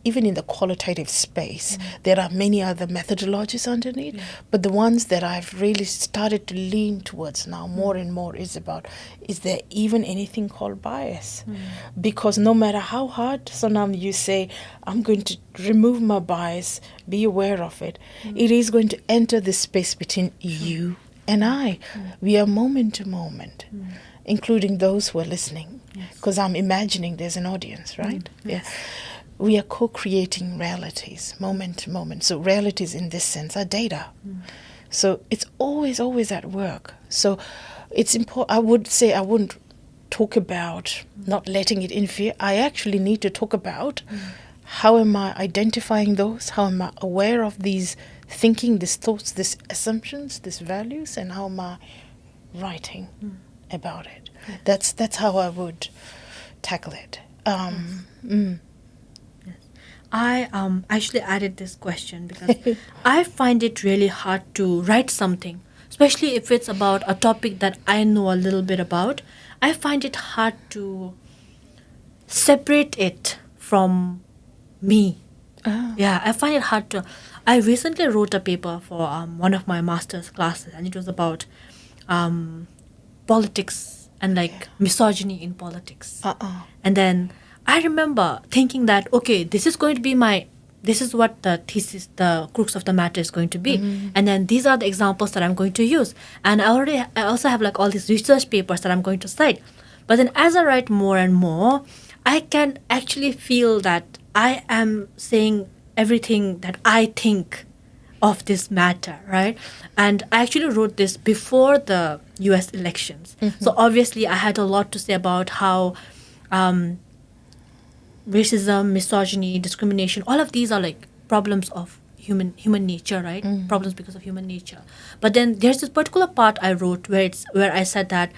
in the qualitative space, there are many other methodologies underneath, but the ones that I've really started to lean towards now more and more is about, is there even anything called bias? Because no matter how hard, Sonam, you say, I'm going to remove my bias, be aware of it, it is going to enter the space between you and I. We are moment to moment, including those who are listening, because I'm imagining there's an audience, right? We are co-creating realities, moment to moment. So realities in this sense are data. So it's always at work. So it's important. I would say I wouldn't talk about not letting it interfere. I actually need to talk about how am I identifying those? How am I aware of these thinking, these thoughts, these assumptions, these values, and how am I writing about it? That's how I would tackle it. I actually added this question because I find it really hard to write something, especially if it's about a topic that I know a little bit about. I find it hard to separate it from me. I find it hard to. I recently wrote a paper for one of my master's classes, and it was about politics and misogyny in politics. And then I remember thinking that, okay, this is what the thesis, the crux of the matter is going to be. And then these are the examples that I'm going to use. And I also have all these research papers that I'm going to cite. But then as I write more and more, I can actually feel that I am saying everything that I think of this matter, right? And I actually wrote this before the US elections. So obviously I had a lot to say about how racism, misogyny, discrimination, all of these are problems of human nature, right? Problems because of human nature. But then there's this particular part I wrote where I said that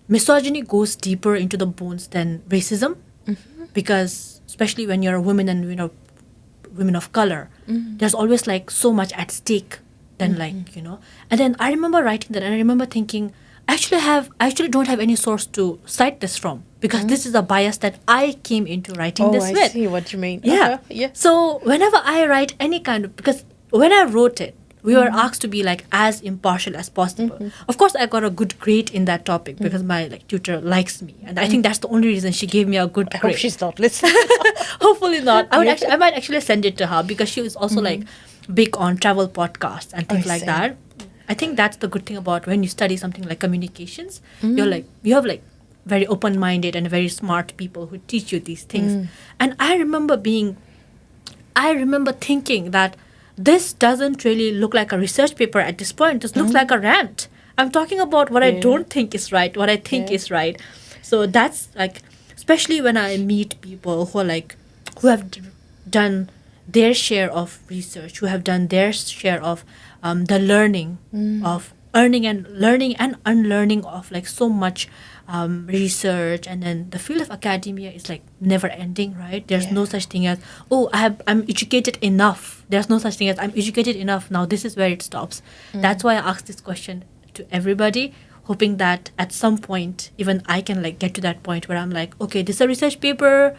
misogyny goes deeper into the bones than racism, because especially when you're a woman and women of color, there's always so much at stake than And then I remember writing that, and I remember thinking, I actually don't have any source to cite this from, because this is a bias that I came into writing this with. I see what you mean. So whenever I write any because when I wrote it, we were asked to be like as impartial as possible. Of course, I got a good grade in that topic because my like tutor likes me, and I think that's the only reason she gave me a good grade. I hope she's not listening. Hopefully not. I might actually send it to her because she was also like big on travel podcasts and things like that. I think that's the good thing about when you study something like communications. You have like very open-minded and very smart people who teach you these things. And I remember thinking that this doesn't really look like a research paper at this point. This looks like a rant. I'm talking about what I don't think is right, what I think is right. So that's like, especially when I meet people who are like, who have done their share of research, who have done their share of the learning of learning and unlearning of like so much research, and then the field of academia is like never ending, right? There's no such thing as I'm educated enough. There's no such thing as I'm educated enough. Now this is where it stops. That's why I asked this question to everybody, hoping that at some point even I can like get to that point where I'm like, okay, this is a research paper.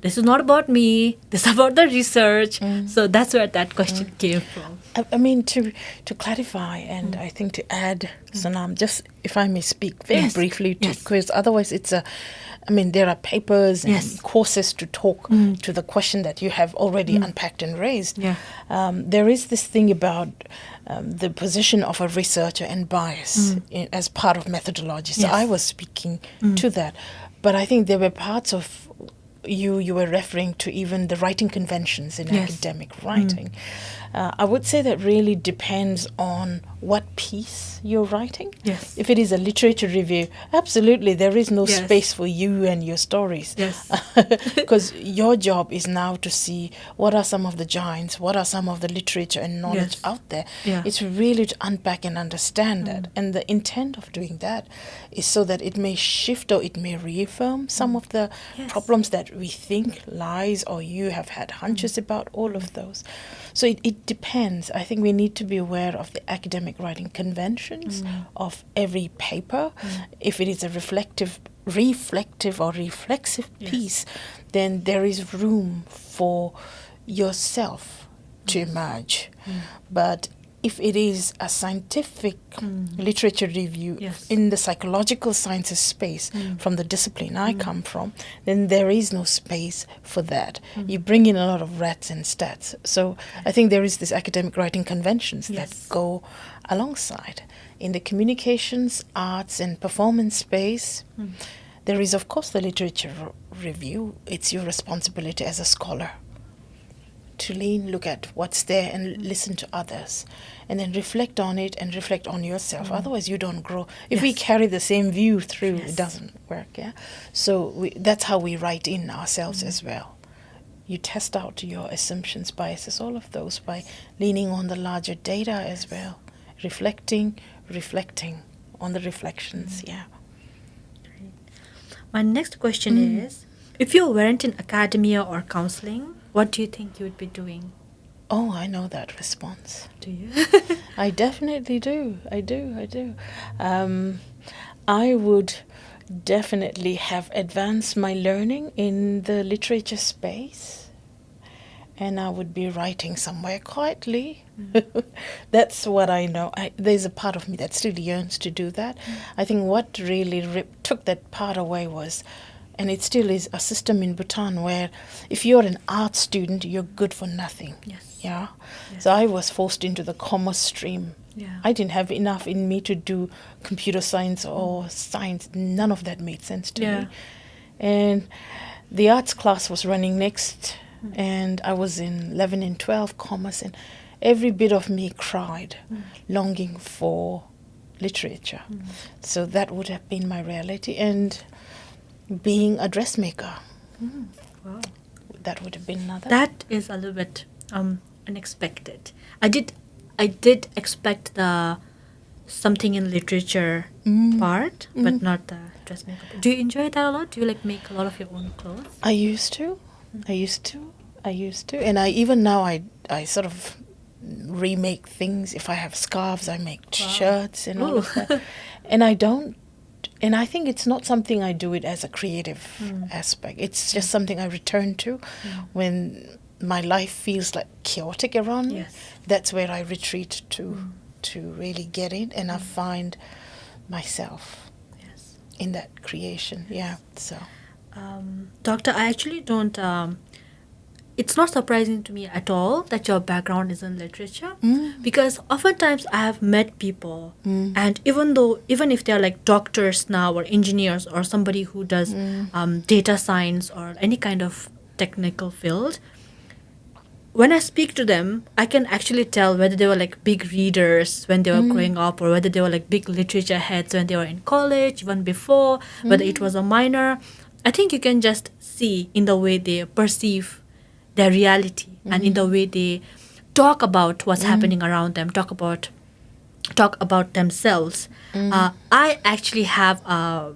This is not about me. This is about the research. So that's where that question came from. I mean, to clarify, and I think to add, Sonam, just if I may speak very briefly, because otherwise there are papers and courses to talk to the question that you have already unpacked and raised. There is this thing about the position of a researcher and bias as part of methodology. So I was speaking to that. But I think there were parts of you were referring to even the writing conventions in academic writing. I would say that really depends on what piece you're writing. If it is a literature review, absolutely there is no space for you and your stories. Because your job is now to see what are some of the giants, what are some of the literature and knowledge out there. It's really to unpack and understand that. And the intent of doing that is so that it may shift or it may reaffirm some of the problems that we think lies, or you have had hunches about, all of those. So it depends. I think we need to be aware of the academic writing conventions of every paper. If it is a reflective or reflexive piece, then there is room for yourself to emerge. But if it is a scientific literature review in the psychological sciences space from the discipline I come from, then there is no space for that. You bring in a lot of rats and stats. So I think there is this academic writing conventions that go alongside. In the communications, arts and performance space, there is of course the literature review. It's your responsibility as a scholar to look at what's there and listen to others, and then reflect on it and reflect on yourself. Otherwise you don't grow. If we carry the same view through, it doesn't work. So that's how we write in ourselves as well. You test out your assumptions, biases, all of those by leaning on the larger data as well, reflecting on the reflections. My next question is, if you weren't in academia or counselling, what do you think you would be doing? Oh, I know that response. Do you? I definitely do. I do. I would definitely have advanced my learning in the literature space, and I would be writing somewhere quietly. That's what I know. There's a part of me that still yearns to do that. I think what really took that part away was, and it still is, a system in Bhutan where if you're an art student, you're good for nothing. So I was forced into the commerce stream. I didn't have enough in me to do computer science or science. None of that made sense to me. And the arts class was running next, and I was in 11 and 12 commerce, and every bit of me cried, longing for literature. So that would have been my reality. And being a dressmaker. Wow. That would have been another. That is a little bit unexpected. I did expect the something in literature part, but not the dressmaker. Do you enjoy that a lot? Do you like make a lot of your own clothes? I used to. And I sort of remake things. If I have scarves, I make shirts and all of that. And I think it's not something I do it as a creative aspect. It's just something I return to when my life feels like chaotic around me, Yes. that's where I retreat to really get in, and I find myself Yes. in that creation. Yeah. So Doctor, I actually don't. It's not surprising to me at all that your background is in literature, because oftentimes I have met people, and even if they're like doctors now or engineers or somebody who does data science or any kind of technical field, when I speak to them, I can actually tell whether they were like big readers when they were growing up, or whether they were like big literature heads when they were in college, even before, whether it was a minor. I think you can just see in the way they perceive their reality and in the way they talk about what's happening around them, talk about themselves. I actually have a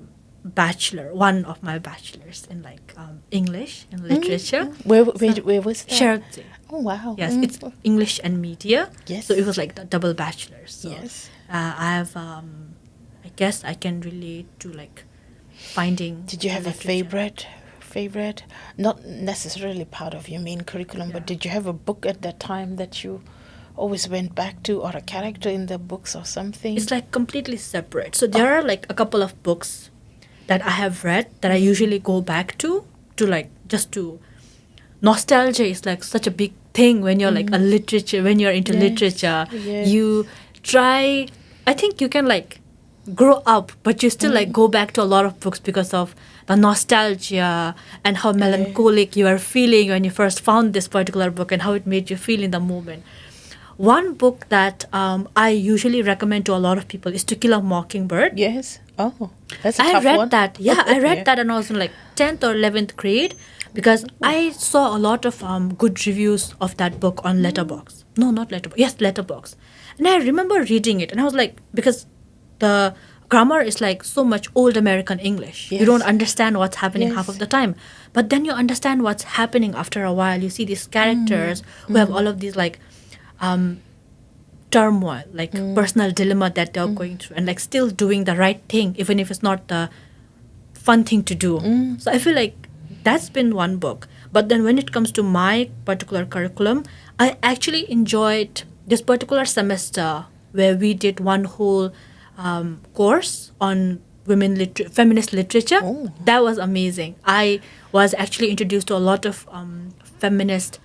one of my bachelors in like English and literature. where was that? Charity. Oh wow. Yes, it's English and media. Yes. So it was like the double bachelor's. So, Yes. I have, I guess I can relate to like finding. Did you have a literature. favorite, not necessarily part of your main curriculum, but did you have a book at that time that you always went back to, or a character in the books or something? It's like completely separate. So there are like a couple of books that I have read that I usually go back to like just to. Nostalgia is like such a big thing when you're like when you're into literature. Yes. You try, I think you can like grow up, but you still like go back to a lot of books because of the nostalgia and how melancholic you are feeling when you first found this particular book and how it made you feel in the moment. One book that I usually recommend to a lot of people is To Kill a Mockingbird. Yes. Oh, that's a I tough read one. that. Yeah, I read Yeah. that when I was in like 10th or 11th grade, because I saw a lot of good reviews of that book on Letterboxd. No, not Letterboxd. Yes, Letterboxd. And I remember reading it, and I was like, because the grammar is like so much old American English. You Yes. don't understand what's happening half Yes. of the time. But then you understand what's happening after a while. You see these characters who have all of these like turmoil, like personal dilemma that they're going through, and like still doing the right thing, even if it's not the fun thing to do. So I feel like that's been one book. But then when it comes to my particular curriculum, I actually enjoyed this particular semester where we did one whole course on feminist literature. That was amazing. I was actually introduced to a lot of feminist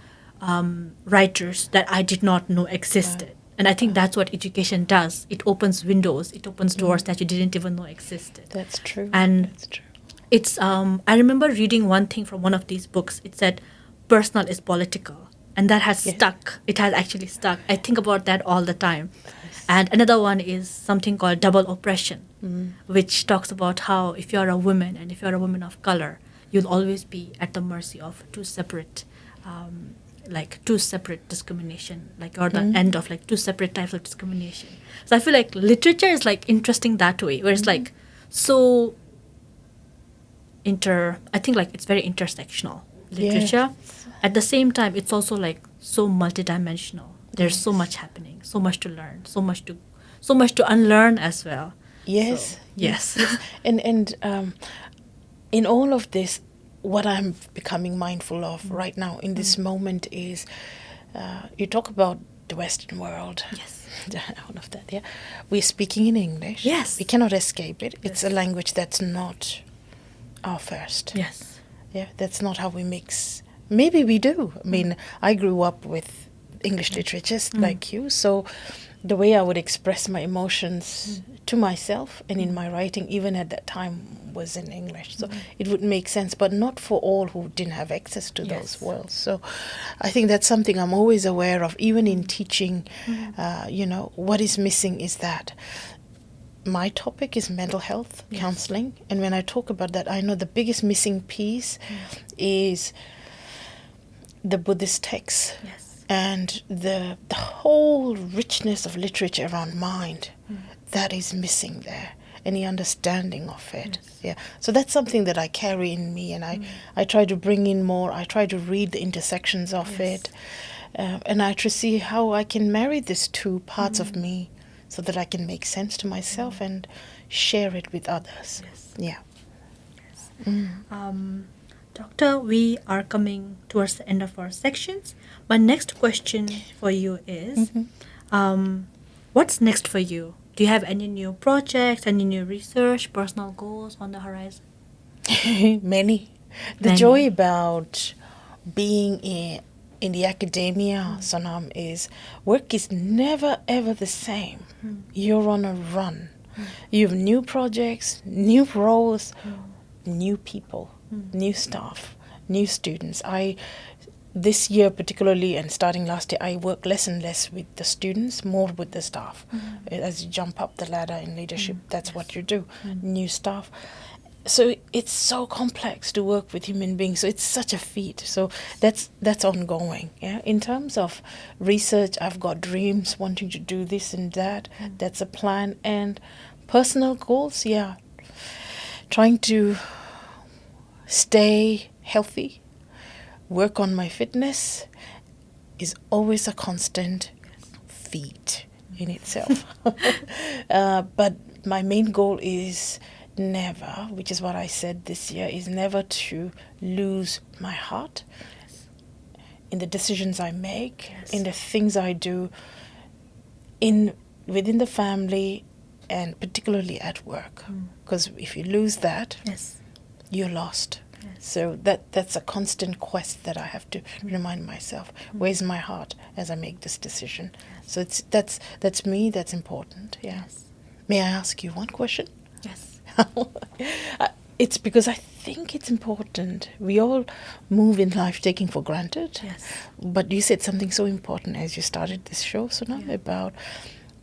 writers that I did not know existed. And I think that's what education does. It opens windows, it opens doors that you didn't even know existed. That's true. And That's true. it's I remember reading one thing from one of these books. It said personal is political, and that has stuck. It has actually stuck. I think about that all the time. And another one is something called double oppression, which talks about how if you're a woman and if you're a woman of color, you'll always be at the mercy of two separate discrimination, like, or the end of like two separate types of discrimination. So I feel like literature is like interesting that way, where it's like so I think like it's very intersectional literature. At the same time, it's also like so multidimensional. There's so much happening, so much to learn, so much to unlearn as well. Yes. So, yes. And in all of this, what I'm becoming mindful of right now in this moment is, you talk about the Western world. Yes. All of that, yeah. We're speaking in English. Yes. We cannot escape it. It's a language that's not our first. Yes. Yeah, that's not how we mix. Maybe we do. I mean, I grew up with English literature just like you, so the way I would express my emotions to myself and in my writing, even at that time, was in English. So it would make sense, but not for all who didn't have access to those worlds. So I think that's something I'm always aware of, even in teaching. What is missing is that my topic is mental health counselling, and when I talk about that, I know the biggest missing piece is the Buddhist texts. Yes. And the whole richness of literature around mind, that is missing there. Any understanding of it. Yes. Yeah. So that's something that I carry in me, and I try to bring in more. I try to read the intersections of it, and I try to see how I can marry these two parts of me so that I can make sense to myself and share it with others. Yes. Yeah. Yes. Doctor, we are coming towards the end of our sections. My next question for you is, what's next for you? Do you have any new projects, any new research, personal goals on the horizon? Many. The joy about being in the academia, Sonam, is work is never ever the same. You're on a run. You have new projects, new roles, new people, new staff, new students. This year particularly, and starting last year, I work less and less with the students, more with the staff. As you jump up the ladder in leadership, that's what you do. New staff. So it's so complex to work with human beings. So it's such a feat. So that's ongoing. Yeah. In terms of research, I've got dreams, wanting to do this and that. That's a plan. And personal goals, yeah. Trying to stay healthy, work on my fitness is always a constant feat in itself. But my main goal is never, which is what I said this year, is never to lose my heart in the decisions I make, in the things I do, within the family, and particularly at work. Because if you lose that, you're lost. So that's a constant quest that I have to remind myself. Where's my heart as I make this decision? So that's me. That's important. Yeah. May I ask you one question? Yes. It's because I think it's important. We all move in life taking for granted. But you said something so important as you started this show, Sonam, about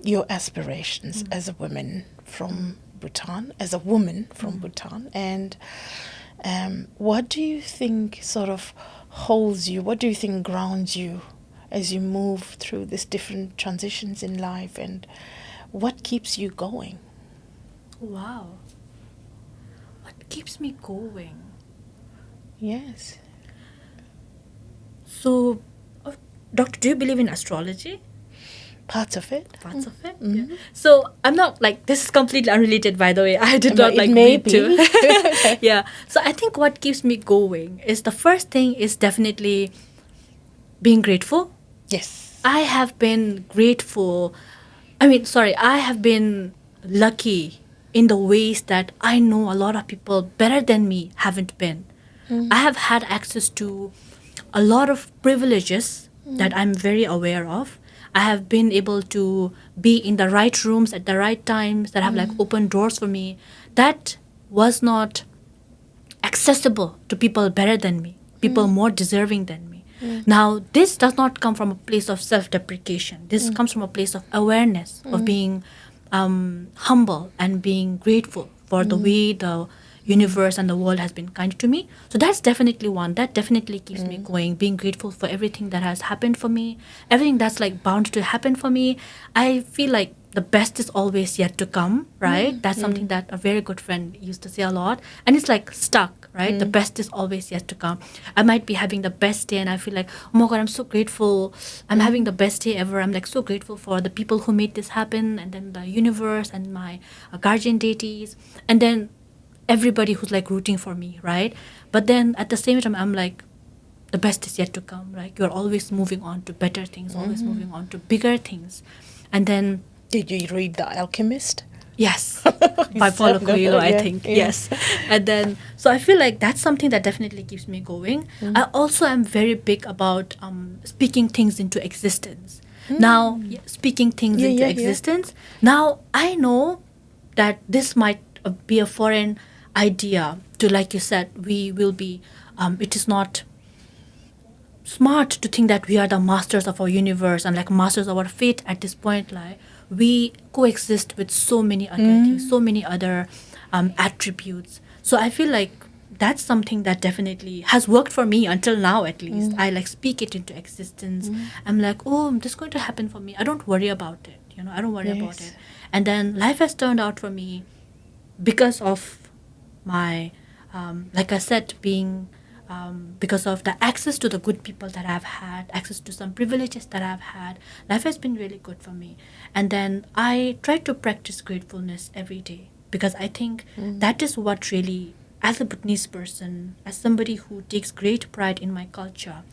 your aspirations as a woman from Bhutan, Bhutan. And what do you think sort of holds you? What do you think grounds you as you move through these different transitions in life? And what keeps you going? Wow. What keeps me going? Yes. So, Doctor, do you believe in astrology? Parts of it. Parts of it? Yeah. So, I'm not this is completely unrelated, by the way. I did not read too. Yeah. So, I think what keeps me going is the first thing is definitely being grateful. Yes. I have been grateful. I have been lucky in the ways that I know a lot of people better than me haven't been. I have had access to a lot of privileges that I'm very aware of. I have been able to be in the right rooms at the right times that have opened doors for me. That was not accessible to people better than me, people more deserving than me. Now, this does not come from a place of self-deprecation. This comes from a place of awareness, of being humble and being grateful for the way the universe and the world has been kind to me. So that's definitely one. That definitely keeps me going, being grateful for everything that has happened for me, everything that's bound to happen for me. I feel like the best is always yet to come, right? That's something that a very good friend used to say a lot. And it's stuck, right? The best is always yet to come. I might be having the best day and I feel like, oh my God, I'm so grateful. I'm having the best day ever. I'm so grateful for the people who made this happen, and then the universe and my guardian deities. And then everybody who's rooting for me, right? But then at the same time, I'm the best is yet to come. You're always moving on to better things, always moving on to bigger things. And then... Did you read The Alchemist? Yes. By Paulo Coelho, I think. Yeah. Yes. And then, so I feel like that's something that definitely keeps me going. I also am very big about speaking things into existence. Now, speaking things into existence. Now, I know that this might be a foreign idea to, like you said, we will be, it is not smart to think that we are the masters of our universe and masters of our fate at this point. We coexist with so many other things, so many other attributes. So I feel like that's something that definitely has worked for me until now, at least. I speak it into existence. I'm oh, this is going to happen for me. I don't worry about it. I don't worry about it. And then life has turned out for me because of my, like I said, being, because of the access to the good people that I've had, access to some privileges that I've had. Life has been really good for me. And then I try to practice gratefulness every day, because I think that is what really as a Bhutanese person, as somebody who takes great pride in my culture,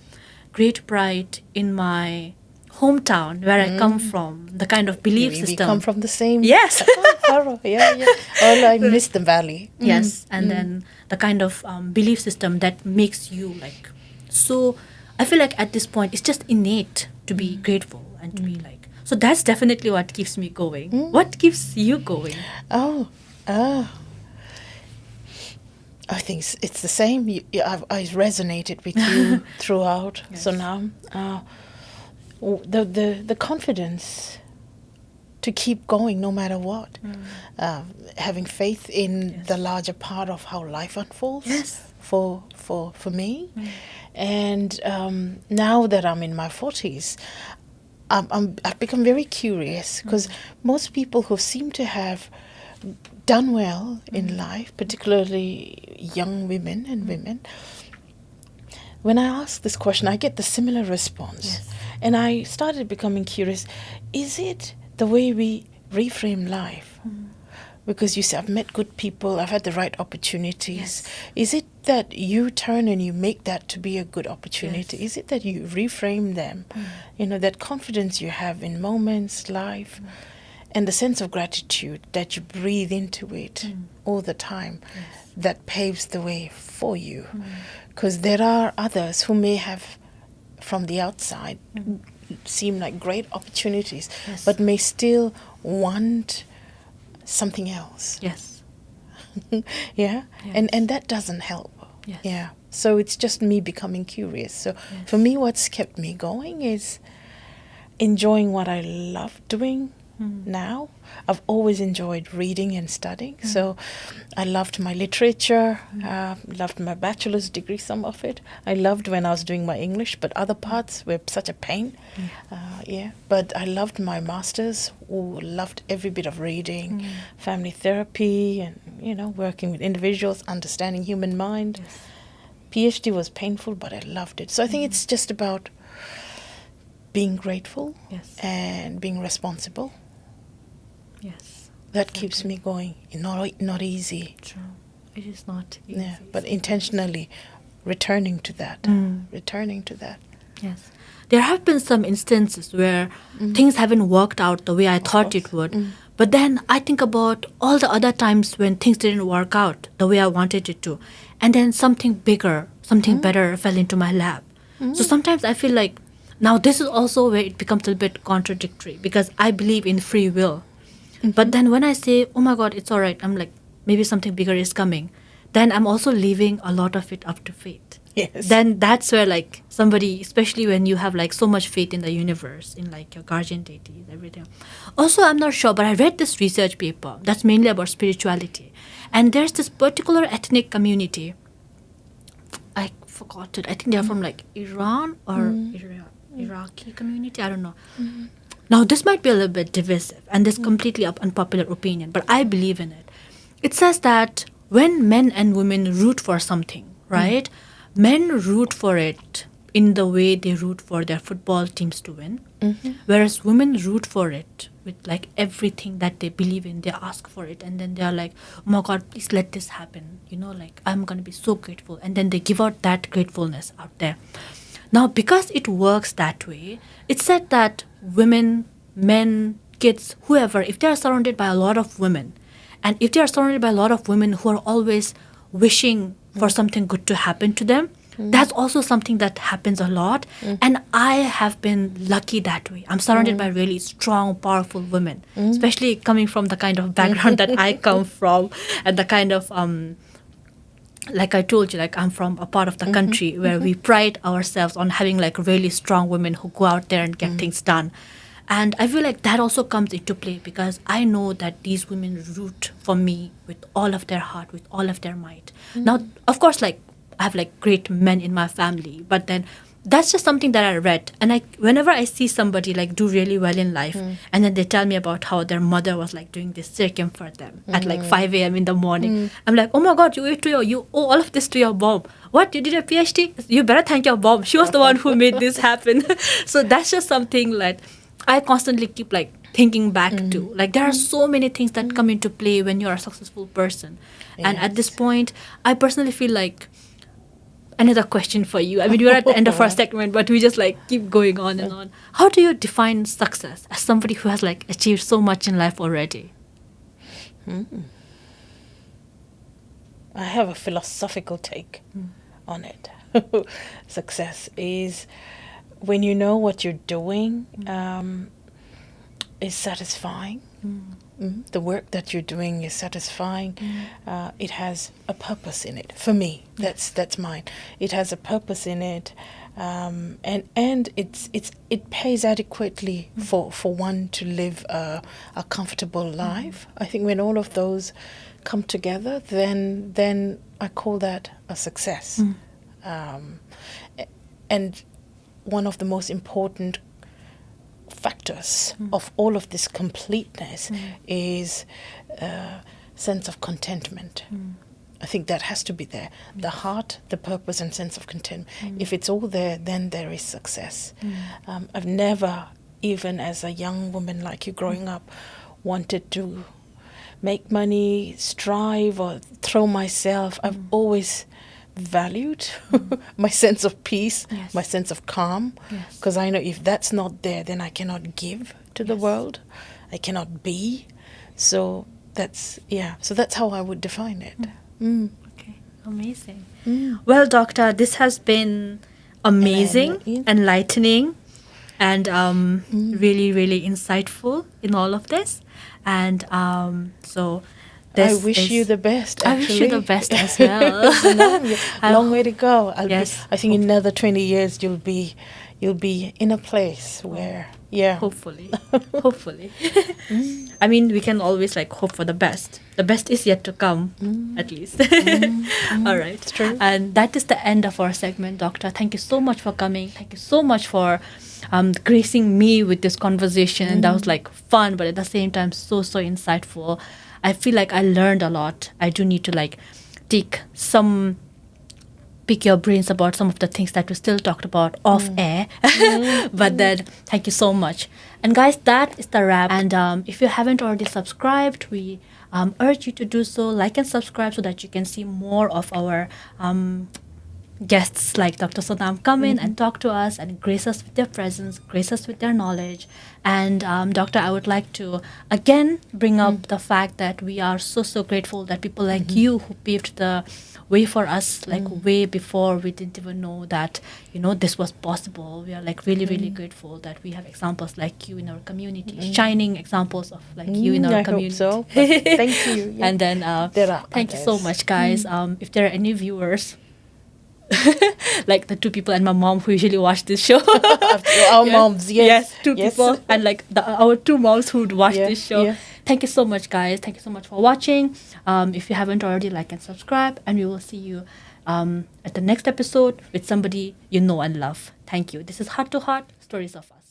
great pride in my hometown where I come from, the kind of belief We system. come from the same. Yes. Yeah. Oh, I miss the valley. Yes, and then the kind of belief system that makes you like so. I feel like at this point it's just innate to be grateful and to be like. So that's definitely what keeps me going. What keeps you going? Oh, I think it's the same. I resonated with you throughout. Yes. Sonam, the confidence to keep going no matter what, having faith in the larger part of how life unfolds. Yes. For me, and now that I'm in my 40s, I've become very curious because most people who seem to have done well in life, particularly young women and women, when I ask this question, I get the similar response. Yes. And I started becoming curious, is it the way we reframe life? Because you say, I've met good people, I've had the right opportunities. Yes. Is it that you turn and you make that to be a good opportunity? Yes. Is it that you reframe them? You know, that confidence you have in moments, life, and the sense of gratitude that you breathe into it all the time, that paves the way for you. Because there are others who may have, from the outside, seem like great opportunities, but may still want something else. Yes. Yeah? Yes. And that doesn't help. Yes. Yeah. So it's just me becoming curious. So for me, what's kept me going is enjoying what I love doing now. I've always enjoyed reading and studying. So I loved my literature, loved my bachelor's degree, some of it. I loved when I was doing my English, but other parts were such a pain. But I loved my master's, loved every bit of reading, family therapy, and, you know, working with individuals, understanding human mind. PhD was painful, but I loved it. So I think it's just about being grateful and being responsible. Yes. That keeps me going. Not easy. True. It is not easy. Yeah, but intentionally returning to that. Returning to that. Yes. There have been some instances where things haven't worked out the way I thought it would. But then I think about all the other times when things didn't work out the way I wanted it to. And then something bigger, something better fell into my lap. So sometimes I feel like, now this is also where it becomes a little bit contradictory because I believe in free will. But then when I say, oh my God, it's all right, I'm like, maybe something bigger is coming, then I'm also leaving a lot of it up to fate. Yes. Then that's where like somebody, especially when you have like so much faith in the universe, in like your guardian deity, everything. Also, I'm not sure, but I read this research paper that's mainly about spirituality. And there's this particular ethnic community, I forgot it, I think they're from like Iran or Iraqi community, I don't know. Now, this might be a little bit divisive, and this is completely unpopular opinion, but I believe in it. It says that when men and women root for something, right, men root for it in the way they root for their football teams to win, whereas women root for it with like everything that they believe in. They ask for it, and then they're like, oh my God, please let this happen. You know, like, I'm going to be so grateful. And then they give out that gratefulness out there. Now, because it works that way, it's said that women, men, kids, whoever, if they are surrounded by a lot of women, and if they are surrounded by a lot of women who are always wishing for something good to happen to them, that's also something that happens a lot. And I have been lucky that way. I'm surrounded by really strong, powerful women, especially coming from the kind of background that I come from, and the kind of like I told you, like I'm from a part of the country where we pride ourselves on having like really strong women who go out there and get things done. And I feel like that also comes into play because I know that these women root for me with all of their heart, with all of their might. Now, of course, like I have like great men in my family, but then that's just something that I read. And whenever I see somebody like do really well in life, and then they tell me about how their mother was like doing this circum for them at like 5 a.m. in the morning, I'm like, oh my God, you owe all of this to your mom. What, you did a PhD? You better thank your mom. She was the one who made this happen. So that's just something like I constantly keep like thinking back to. Like there are so many things that come into play when you're a successful person. And at this point, I personally feel like another question for you. I mean, we're at the end of our segment, but we just like keep going on and on. How do you define success as somebody who has like achieved so much in life already? I have a philosophical take on it. Success is when you know what you're doing is satisfying. The work that you're doing is satisfying. It has a purpose in it. For me, that's mine. It has a purpose in it, and it pays adequately for one to live a comfortable life. I think when all of those come together, then I call that a success. And one of the most important factors of all of this completeness is sense of contentment. I think that has to be there. The heart, the purpose, and sense of contentment. If it's all there, then there is success. I've never, even as a young woman like you growing up, wanted to make money, strive, or throw myself. I've always valued my sense of peace, my sense of calm, because I know if that's not there, then I cannot give to the world. I cannot be. So that's how I would define it. Okay, amazing. Well, Doctor, this has been amazing, enlightening, and really, really insightful in all of this. And so I wish you the best, actually. I wish you the best as well. Long way to go. I think in another 20 years you'll be in a place where, hopefully. I mean, we can always like hope for the best. The best is yet to come, at least. All right. It's true. And that is the end of our segment, Doctor. Thank you so much for coming. Thank you so much for gracing me with this conversation. And that was like fun, but at the same time, so insightful. I feel like I learned a lot. I do need to like pick your brains about some of the things that we still talked about off air. But then, thank you so much. And guys, that is the wrap. And if you haven't already subscribed, we urge you to do so. Like and subscribe so that you can see more of our guests like Dr. Sonam come in and talk to us and grace us with their presence, grace us with their knowledge. And Doctor, I would like to again bring up the fact that we are so grateful that people like you who paved the way for us like way before we didn't even know that this was possible. We are like really grateful that we have examples like you in our community, shining examples of like you in our community. I hope so. Thank you. And then thank you so much, guys. If there are any viewers like the two people and my mom who usually watch this show. Our moms, yes. Two people and like our two moms who would watch this show. Yeah. Thank you so much, guys. Thank you so much for watching. If you haven't already, like and subscribe, and we will see you at the next episode with somebody you know and love. Thank you. This is Heart to Heart, Stories of Us.